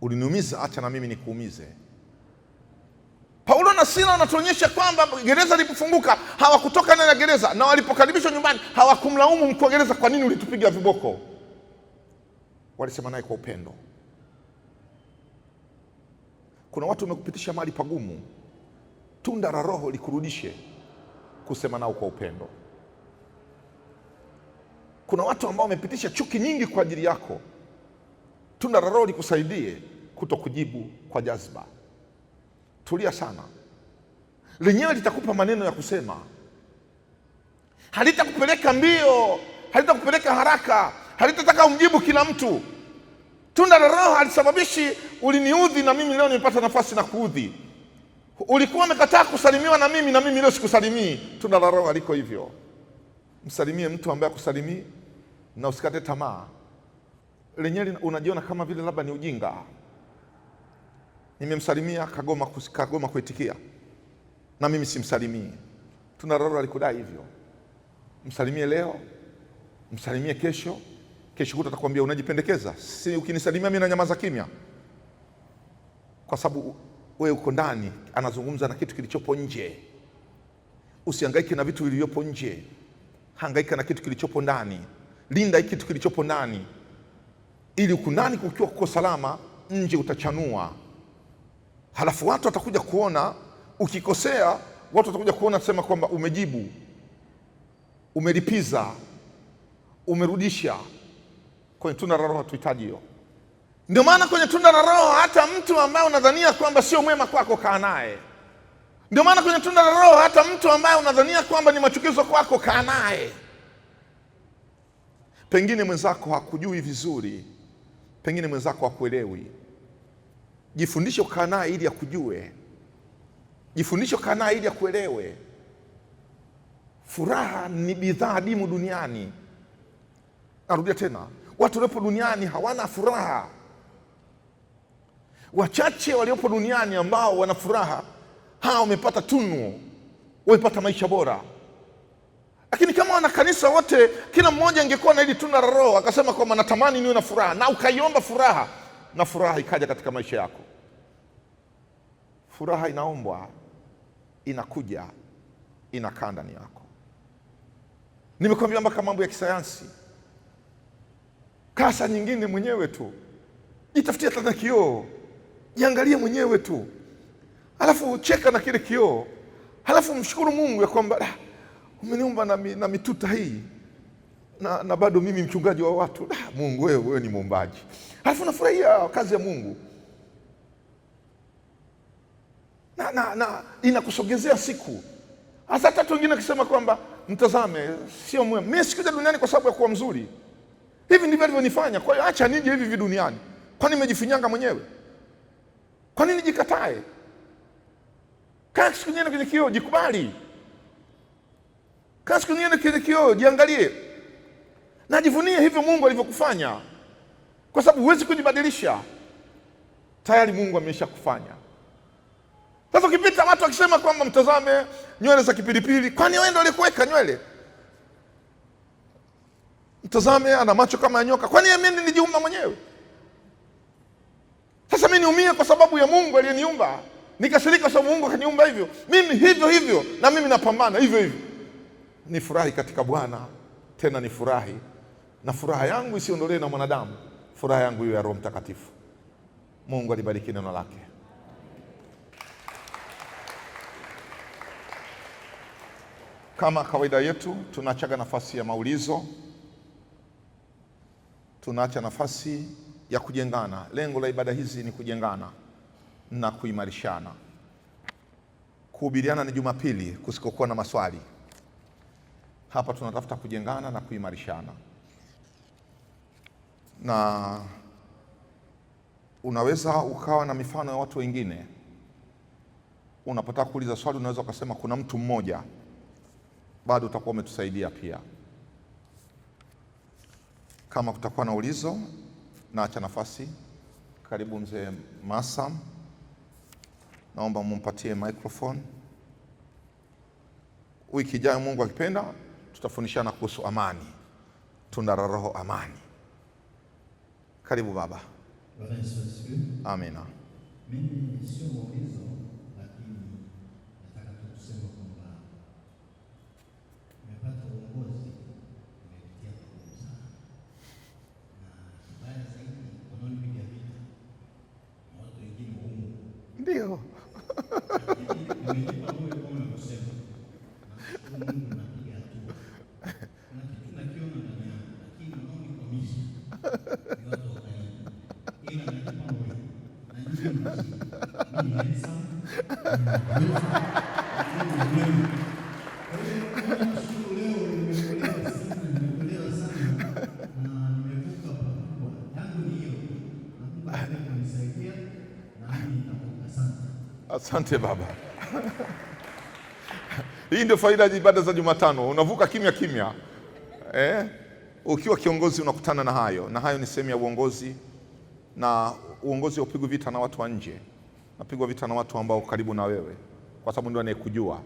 uliniumiza acha na mimi nikuumize. Paulo na Sila wanatuonyesha kwamba gereza lilipofunguka hawakutoka ndani ya gereza, na walipokaribishwa nyumbani hawakumlaumu mkuu wa gereza, kwa nini ulitupiga viboko? Walisema naye kwa upendo. Kuna watu wamekupitisha mahali pagumu, tunda la Roho likurudishe kusema nao kwa upendo. Kuna watu ambao wamepitisha chuki nyingi kwa ajili yako, tunda la Roho likusaidie kutokujibu kwa jazba. Tulia sana, lenyewe litakupa maneno ya kusema, halitakupeleka mbio, halitakupeleka haraka, halitataka umjibu kila mtu. Tunda la Roho halisababishi uliniudhi na mimi leo nimepata nafasi na kuudhi. Ulikuwa umekataa kusalimiwa na mimi leo sikusalimii. Tunda la Roho haliko hivyo. Msalimie mtu ambaye akusalimii na usikate tamaa. Lenyewe unajiona kama vile labda ni ujinga. Nimemsalimia kagoma kuitikia, na mimi simsalimii. Tunda la Roho alikudai hivyo. Msalimie leo, msalimie kesho, kesho kuta atakwambia unajipendekeza. Si ukinisalimia mimi nanyamaza kimya, kwa sababu wewe uko ndani, anazungumza na kitu kilichopo nje. Usihangaike na vitu vilivyopo nje, hangaika na kitu kilichopo ndani. Linda hiki kitu kilichopo ndani, ili uko ndani kukiwa kuko salama, nje utachanua. Halafu watu watakuja kuona ukikosea, watu watakuja kuona sema kwamba umejibu, umelipiza, umerudisha. Kwenye tunda la Roho tuhitaji hiyo. Ndio maana kwenye tunda la Roho hata mtu ambaye unadhania kwamba sio mwema kwako kaa naye. Ndio maana kwenye tunda la Roho hata mtu ambaye unadhania kwamba ni machukizo kwako kaa naye. Pengine mwenzako hakujui vizuri, pengine mwenzako hakuelewi. Jifundishe kukaa naye ili akujue. Jifundishe kukaa naye ili akuelewe. Furaha ni bidhaa adimu duniani. Narudia tena, watu waliopo duniani hawana furaha. Wachache waliopo duniani ambao wana furaha, hao wamepata tunu, wamepata maisha bora. Lakini kama wana kanisa wote, kila mmoja angekuwa na hili tunda la Roho, akasema kwamba natamani niwe na furaha, na ukaiomba furaha, na furaha ikaja katika maisha yako. Furaha inaombwa, inakuja, inakaa ndani yako. Nimekwambia mpaka mambo ya kisayansi. Kasa nyingine mwenyewe tu, jitafutie hata kioo, jiangalie mwenyewe tu. Halafu cheka na kile kioo. Halafu mshukuru Mungu ya kwamba umeniumba na mituta hii. Na bado mimi mchungaji wa watu. Mungu wewe ni muumbaji. Halafu nafurahia kazi ya Mungu. Na inakusogezea siku. Hasa hata wengine akisema kwamba mtazame sio mwema. Mimi sikuja duniani kwa sababu ya kuwa mzuri. Hivi ndivyo alivyonifanya. Kwa hiyo acha nije hivi duniani. Kwani nimejifinyanga mwenyewe? Kwa nini nijikatae? Kaa siku nyingine kwenye kioo, jikubali. Kaa siku nyingine kwenye kioo, jiangalie. Na jivunie hivyo Mungu alivyokufanya. Kwa sababu huwezi kujibadilisha. Tayari Mungu ameshakufanya. Sasa ukipita watu wakisema kwamba mtazame nywele za kipilipili, kwani wewe ndio ulikuweka nywele? Mtazame ana macho kama ya nyoka, kwani mimi nilijiumba mwenyewe? Sasa mimi niumie kwa sababu ya Mungu aliyeniumba. Nikasirika kwa sababu Mungu akaniumba hivyo. Mimi hivyo na mimi napambana hivyo. Nifurahi katika Bwana, tena nifurahi. Na furaha yangu isiondolewe na mwanadamu. Furaha yangu iwe ya Roho Mtakatifu. Mungu alibariki neno lake. Kama kawaida yetu, tunaachaga nafasi ya maulizo. Tunaacha nafasi ya kujengana. Lengo la ibada hizi ni kujengana na kuimarishana. Kuhubiriana ni Jumapili kusikokuwa na maswali. Hapa tunatafuta kujengana na kuimarishana. Na unaweza ukawa na mifano ya watu wengine. Unapotaka kuuliza swali unaweza ukasema kuna mtu mmoja. Bado utakuwa umetusaidia pia. Kama kutakuwa na ulizo, naacha nafasi. Karibu mzee Masam. Naomba mumpatie microphone. Wiki ijayo Mungu akipenda tutafundishana kuhusu amani. Tunda la Roho, amani. Karibu baba. Bwana Yesu asifiwe. Amina. Mimi sio muulizo, lakini nataka tu kusema kwamba nimepata uongozi umepitia pamoja sana. Na kibaya zaidi wanaonipiga vita na watu wengine wa Mungu. Ndio. Nimenipa moyo kama kusema. Na Mungu anapiga hatua. Na kitu nakiona ndani yangu, lakini wanaonikwamisha ni watu wa kaini. Ila nanipa moyo. Na nyinyi sana. Asante baba. Hii ndio faida ya ibada za Jumatano. Unavuka kimya. Ukiwa kiongozi unakutana na hayo. Na hayo ni sehemu ya uongozi. Na uongozi upigwi vita na watu wa nje. Napigwa vita na watu ambao karibu na wewe. Kwa sababu ndio anayekujua.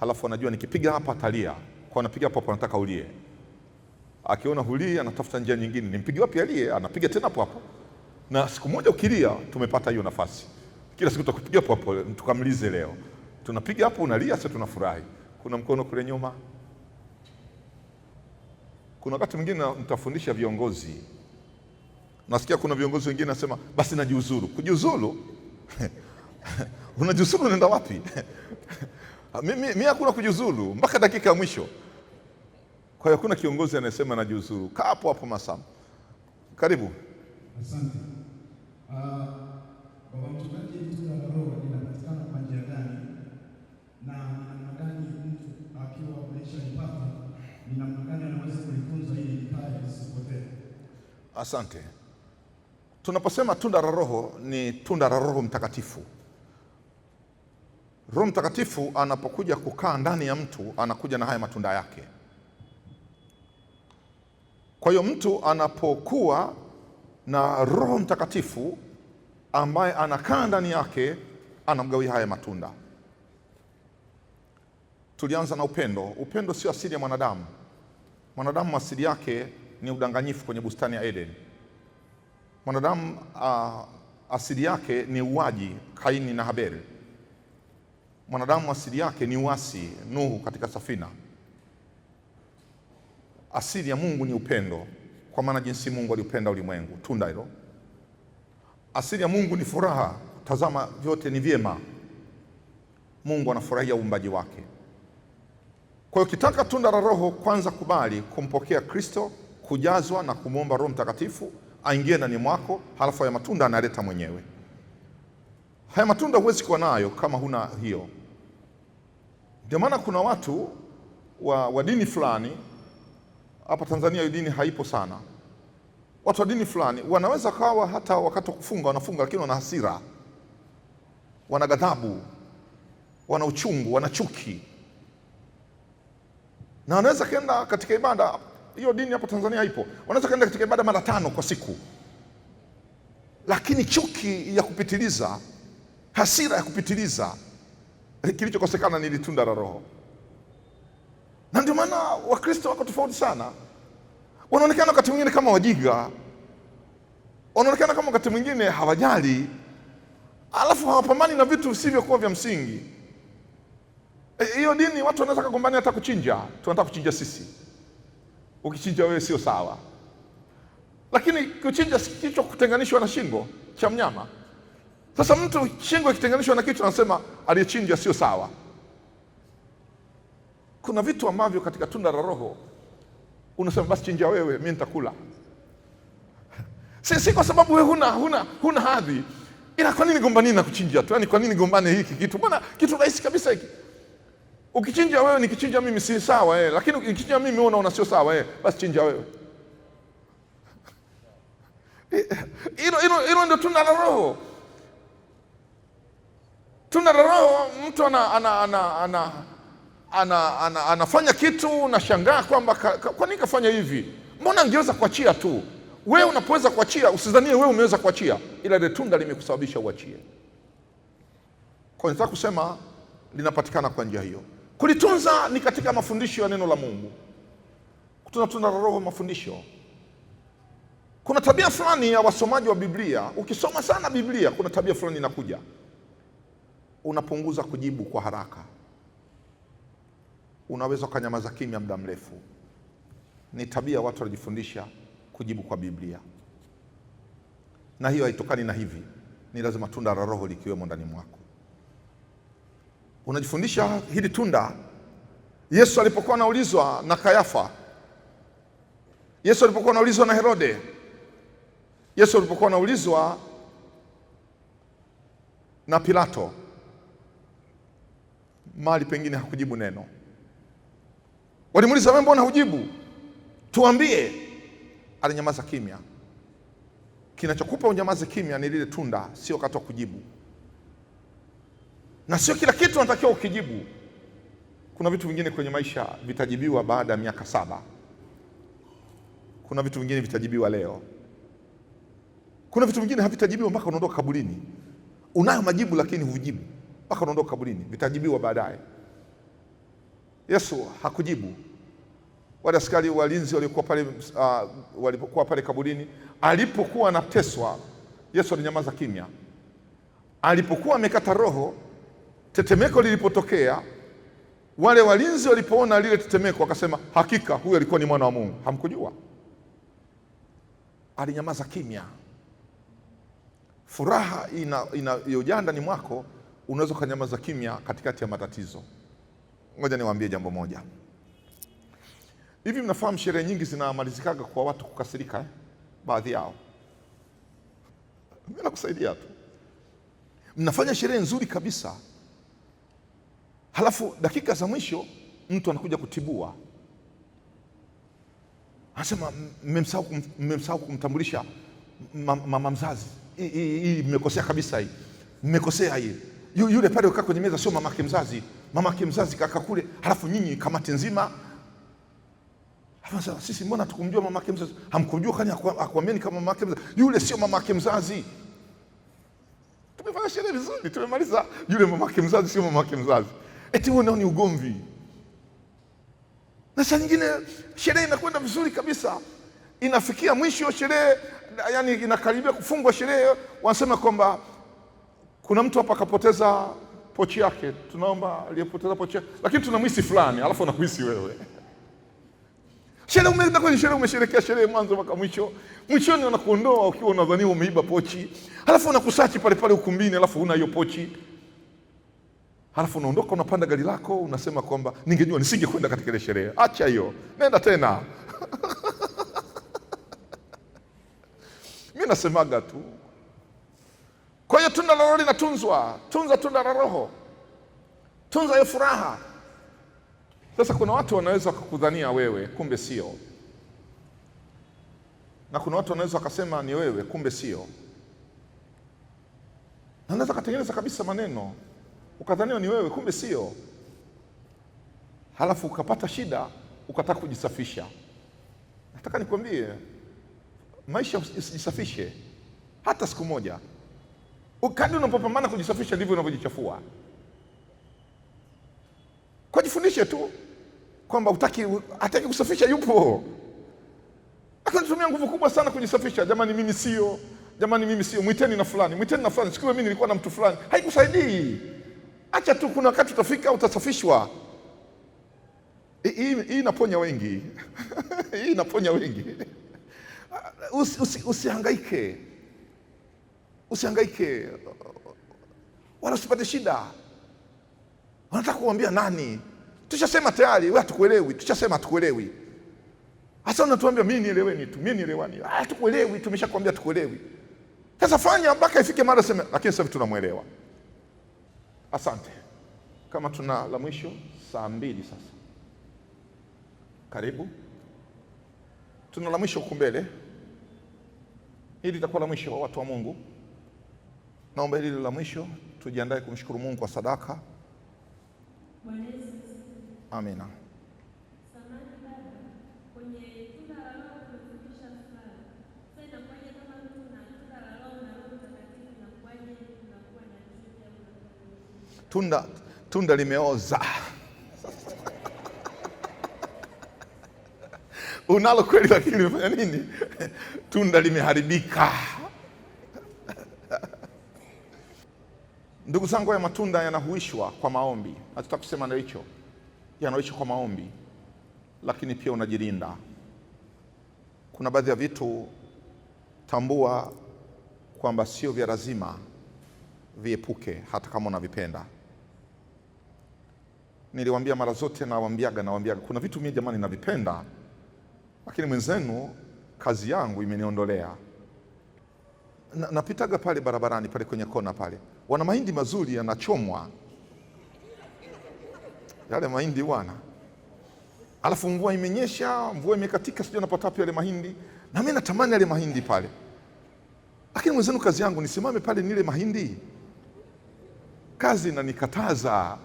Halafu anajua nikipiga hapa atalia. Kwa napiga hapo anataka ulie. Akiona hulia anatafuta njia nyingine. Nimpige wapi alie? Anapiga tena hapo. Na siku moja ukilia tumepata hiyo nafasi. Kila siku tutakupigia hapo tukamlize leo. Tunapiga hapo unalia, sasa tunafurahi. Kuna mkono kule nyuma. Kuna wakati mwingine nitafundisha viongozi. Nasikia kuna viongozi wengine nasema basi najiuzuru. Kujiuzuru? Unajiuzuru unaenda wapi? Mimi hakuna kujiuzuru mpaka dakika ya mwisho. Kwa hiyo kuna kiongozi anasema najiuzuru. Kaa hapo Masam. Karibu. Asante. Baba mchungaji, tunda la Roho linapatikana kwa njia gani? Na namna gani mtu akiwa ameshalipata ni namna gani anaweza kulitunza ili likae lisipotee? Asante. Tunaposema tunda la Roho ni tunda la Roho Mtakatifu. Roho Mtakatifu anapokuja kukaa ndani ya mtu anakuja na haya matunda yake. Kwa hiyo mtu anapokuwa na Roho Mtakatifu ambaye anakaa ndani yake anamgawia haya matunda. Tulianza na upendo. Upendo sio asili ya mwanadamu. Mwanadamu asili yake ni udanganyifu kwenye bustani ya Eden. Mwanadamu asili yake ni uwaji, Kaini na Haberi. Mwanadamu asili yake ni uasi, Nuhu katika safina. Asili ya Mungu ni upendo, kwa maana jinsi Mungu aliupenda ulimwengu, tunda hilo. Asili ya Mungu ni furaha, tazama vyote ni vyema, Mungu anafurahia uumbaji wake. Kwa hiyo ukitaka tunda la Roho, kwanza kubali kumpokea Kristo, kujazwa na kumwomba Roho Mtakatifu aingie ndani mwako, halafu haya matunda analeta mwenyewe. Haya matunda huwezi kuwa nayo kama huna hiyo. Ndio maana kuna watu wa dini fulani, hapa Tanzania hiyo dini haipo sana. Watu wa dini fulani wanaweza kawa hata wakati wa kufunga wanafunga, lakini wana hasira, wana ghadhabu, wana uchungu, wana chuki, na wanaweza kaenda katika ibada. Hiyo dini hapa Tanzania haipo. Wanaweza kaenda katika ibada mara 5 kwa siku, lakini chuki ya kupitiliza, hasira ya kupitiliza, kilichokosekana ni tunda la Roho. Na ndio maana Wakristo wako tofauti sana. Wanaonekana wakati mwingine kama wajiga, wanaonekana kama wakati mwingine hawajali, alafu hawapambani na vitu visivyokuwa vya msingi. Hiyo dini watu wanaweza kugombania hata kuchinja. Tunataka kuchinja sisi, ukichinja wewe sio sawa. Lakini kuchinja si kichwa kutenganishwa na shingo cha mnyama. Sasa mtu shingo ikitenganishwa na kichwa anasema aliyechinja sio sawa. Kuna vitu ambavyo katika tunda la Roho unasema basi chinja wewe, mimi nitakula. Si kwa sababu wewe huna hadhi. Ila kwa nini gombani na kuchinja tu? Yaani kwa nini gombane hiki kitu? Mbona kitu rahisi kabisa hiki. Ukichinja wewe nikichinja mimi si sawa lakini ukichinja mimi unaona sio sawa basi chinja wewe. Hilo ndio tunda la Roho. Tunda la Roho, mtu anafanya kitu unashangaa kwamba kwa nini kafanya hivi? Mbona angeweza kuachia tu? Wewe unapoweza kuachia, usidhanie wewe umeweza kuachia, ila ile tunda limekusababisha uachie. Kwa nataka kusema linapatikana kwa njia hiyo. Kulitunza ni katika mafundisho ya neno la Mungu. Kutunza tunda la Roho, mafundisho. Kuna tabia fulani ya wasomaji wa Biblia, ukisoma sana Biblia kuna tabia fulani inakuja. Unapunguza kujibu kwa haraka. Unaweza ukanyamaza kimya muda mrefu. Ni tabia watu wanajifundisha kujibu kwa Biblia. Na hiyo haitokani na hivi. Ni lazima tunda la Roho likiwemo ndani mwako. Unajifundisha hili tunda. Yesu alipokuwa anaulizwa na Kayafa, Yesu alipokuwa anaulizwa na Herode, Yesu alipokuwa anaulizwa na Pilato, mahali pengine hakujibu neno. Walimuuliza, wewe mbona hujibu? Tuambie. Alinyamaza kimya. Kinachokupa unyamaze kimya ni lile tunda, sio wakati wa kujibu. Na sio kila kitu unatakiwa ukijibu. Kuna vitu vingine kwenye maisha vitajibiwa baada ya miaka 7. Kuna vitu vingine vitajibiwa leo. Kuna vitu vingine havitajibiwa mpaka unaondoka kaburini. Unayo majibu lakini hujibu mpaka unaondoka kaburini, vitajibiwa baadaye. Yesu hakujibu. Wale askari walinzi walikuwa pale kaburini, alipokuwa anateswa, Yesu alinyamaza kimya. Alipokuwa amekata roho, tetemeko lilipotokea, wale walinzi walipoona lile tetemeko wakasema, hakika huyu alikuwa ni mwana wa Mungu. Hamkujua. Alinyamaza kimya. Furaha inayojaa ndani mwako, unaweza kunyamaza kimya katikati ya matatizo. Ngoja niwaambie jambo moja. Hivi mnafahamu sherehe nyingi zinamalizikaga kwa watu kukasirika baadhi yao. Mimi nakusaidia tu. Mnafanya sherehe nzuri kabisa, halafu dakika za mwisho mtu anakuja kutibua. Anasema mmemsahau kumtambulisha mama mzazi. Hii mmekosea kabisa hii. Mmekosea hii. Yule pale ukaa kwenye meza sio mamake mzazi. Mamake mzazi kaka kule, halafu nyinyi kamati nzima. Halafu sisi mbona tukumjua mamake mzazi? Hamkujua kwani akwameni kama mamake mzazi. Yule sio mamake mzazi. Tumefanya sherehe vizuri, tumemaliza. Yule mamake mzazi sio mamake mzazi. Eti huo nao ni ugomvi. Na saa nyingine sherehe inakwenda vizuri kabisa. Inafikia mwisho sherehe, yani inakaribia kufungwa sherehe, wanasema kwamba kuna mtu hapa akapoteza pochi yake. Tunaomba aliyepoteza pochi yake, lakini tunamhisi fulani, alafu anakuhisi wewe. Sherehe umeenda kwenye sherehe, umesherekea sherehe mwanzo mpaka mwisho. Mwishoni wanakuondoa ukiwa unadhani umeiba pochi. Alafu unakusachi pale pale ukumbini, alafu huna hiyo pochi. halafu unaondoka unapanda gari lako unasema kwamba ningejua nisingekwenda katika ile sherehe. Acha hiyo, nenda tena. Mimi nasemaga tu. Kwa hiyo tunda la Roho linatunzwa. Tunza tunda la Roho, tunza hiyo furaha. Sasa kuna watu wanaweza kukudhania wewe, kumbe sio, na kuna watu wanaweza wakasema ni wewe, kumbe sio, na unaweza kutengeneza kabisa maneno ukadhaniwa ni wewe, kumbe sio, halafu ukapata shida, ukataka kujisafisha. Nataka nikwambie, maisha usijisafishe hata siku moja. Kadri unapopambana kujisafisha ndivyo unavyojichafua. Kwa jifundishe tu kwamba hataki kusafisha, yupo. Akatumia nguvu kubwa sana kujisafisha. Jamani mimi sio, jamani mimi sio, mwiteni na fulani, mwiteni na fulani. Siku mimi nilikuwa na mtu fulani. Haikusaidii. Acha tu, kuna wakati utafika utasafishwa. Hii inaponya wengi. Hii inaponya wengi. Usihangaike. Usihangaike. Wala usipate shida. Wanataka kuambia nani? Tushasema tayari, wewe hatukuelewi. Tushasema hatukuelewi. Hasa unatuambia mimi nieleweni tu, mimi nielewani. Hatukuelewi, tumeshakwambia hatukuelewi. Sasa fanya mpaka ifike mara sema, lakini sasa tunamuelewa. Asante. Kama tuna la mwisho saa 2 sasa. Karibu. Tuna la mwisho huko mbele. Hili litakuwa la mwisho wa watu wa Mungu. Naomba hili la mwisho tujiandae kumshukuru Mungu kwa sadaka. Amina. Tunda limeoza. Unalo kweli, lakini limefanya nini? Tunda limeharibika. Ndugu zangu, ya matunda yanahuishwa kwa maombi. Nataka kusema ndio hicho. Yanahuishwa kwa maombi, lakini pia unajilinda. Kuna baadhi ya vitu tambua kwamba sio vya lazima, viepuke hata kama unavipenda. Niliwaambia mara zote, nawaambiaga kuna vitu mimi jamani navipenda, lakini mwenzenu kazi yangu imeniondolea. Napitaga pale barabarani pale kwenye kona pale, wana mahindi mazuri yanachomwa, yale mahindi bwana, alafu mvua imenyesha, mvua imekatika, sijui napata wapi yale mahindi, na mimi natamani yale mahindi pale, lakini mwenzenu kazi yangu nisimame pale nile mahindi, kazi inanikataza.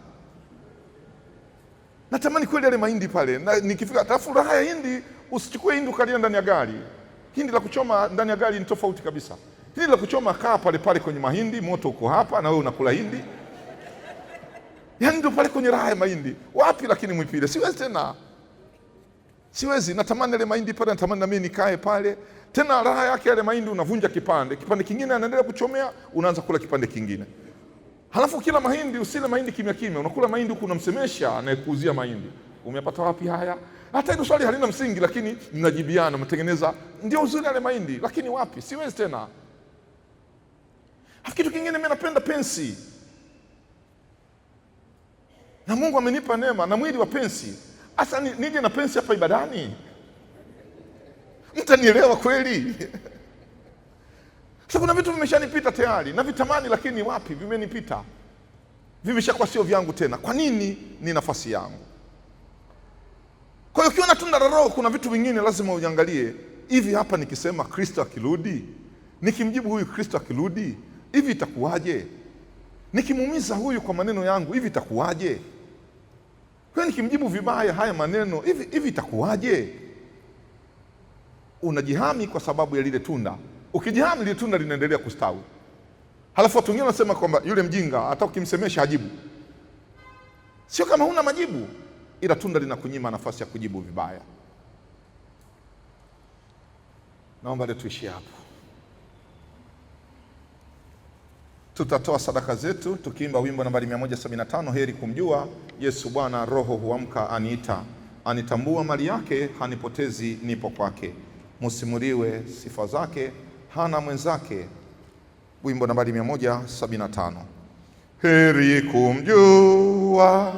Natamani kweli yale mahindi pale, na nikifika tafu raha ya hindi. Usichukue hindi ukalia ndani ya gari. Hindi la kuchoma ndani ya gari ni tofauti kabisa. Hindi la kuchoma, kaa pale pale kwenye mahindi, moto uko hapa na wewe unakula hindi. Yaani ndio pale kwenye raha ya mahindi. Wapi lakini mwipile. Siwezi tena. Siwezi. Natamani yale mahindi pale, natamani na mimi nikae pale. Tena raha yake yale mahindi, unavunja kipande kingine anaendelea kuchomea, unaanza kula kipande kingine. Halafu kila mahindi, usile mahindi kimya kimya. Unakula mahindi huku unamsemesha anayekuuzia mahindi. Umepata wapi haya? Hata hilo swali halina msingi, lakini mnajibiana, mtengeneza ndio uzuri yale mahindi, lakini wapi? Siwezi tena. Halafu kitu kingine, mimi napenda pensi. Na Mungu amenipa neema na mwili wa pensi. Asa nije na pensi hapa ibadani? Mtanielewa kweli? Sasa kuna vitu vimeshanipita tayari, na vitamani, lakini wapi, vimenipita. Vimeshakuwa sio vyangu tena. Kwa nini? Ni nafasi yangu. Kwa hiyo ukiona tunda la Roho, kuna vitu vingine lazima uangalie. Hivi hapa nikisema Kristo akirudi, nikimjibu huyu Kristo akirudi, hivi itakuwaje? Nikimuumiza huyu kwa maneno yangu, hivi itakuwaje? Kwa hiyo nikimjibu vibaya haya maneno, hivi itakuwaje? Unajihami kwa sababu ya lile tunda. Ukijihami, lile tunda linaendelea kustawi. Halafu watu wengine wanasema kwamba yule mjinga hata ukimsemesha hajibu. Sio kama huna majibu, ila tunda linakunyima nafasi ya kujibu vibaya. Naomba leo tuishie hapo. Tutatoa sadaka zetu tukiimba wimbo nambari 175, heri kumjua Yesu Bwana, roho huamka aniita, anitambua mali yake, hanipotezi nipo kwake, musimuliwe sifa zake, hana mwenzake. Wimbo nambari 175. heri kumjua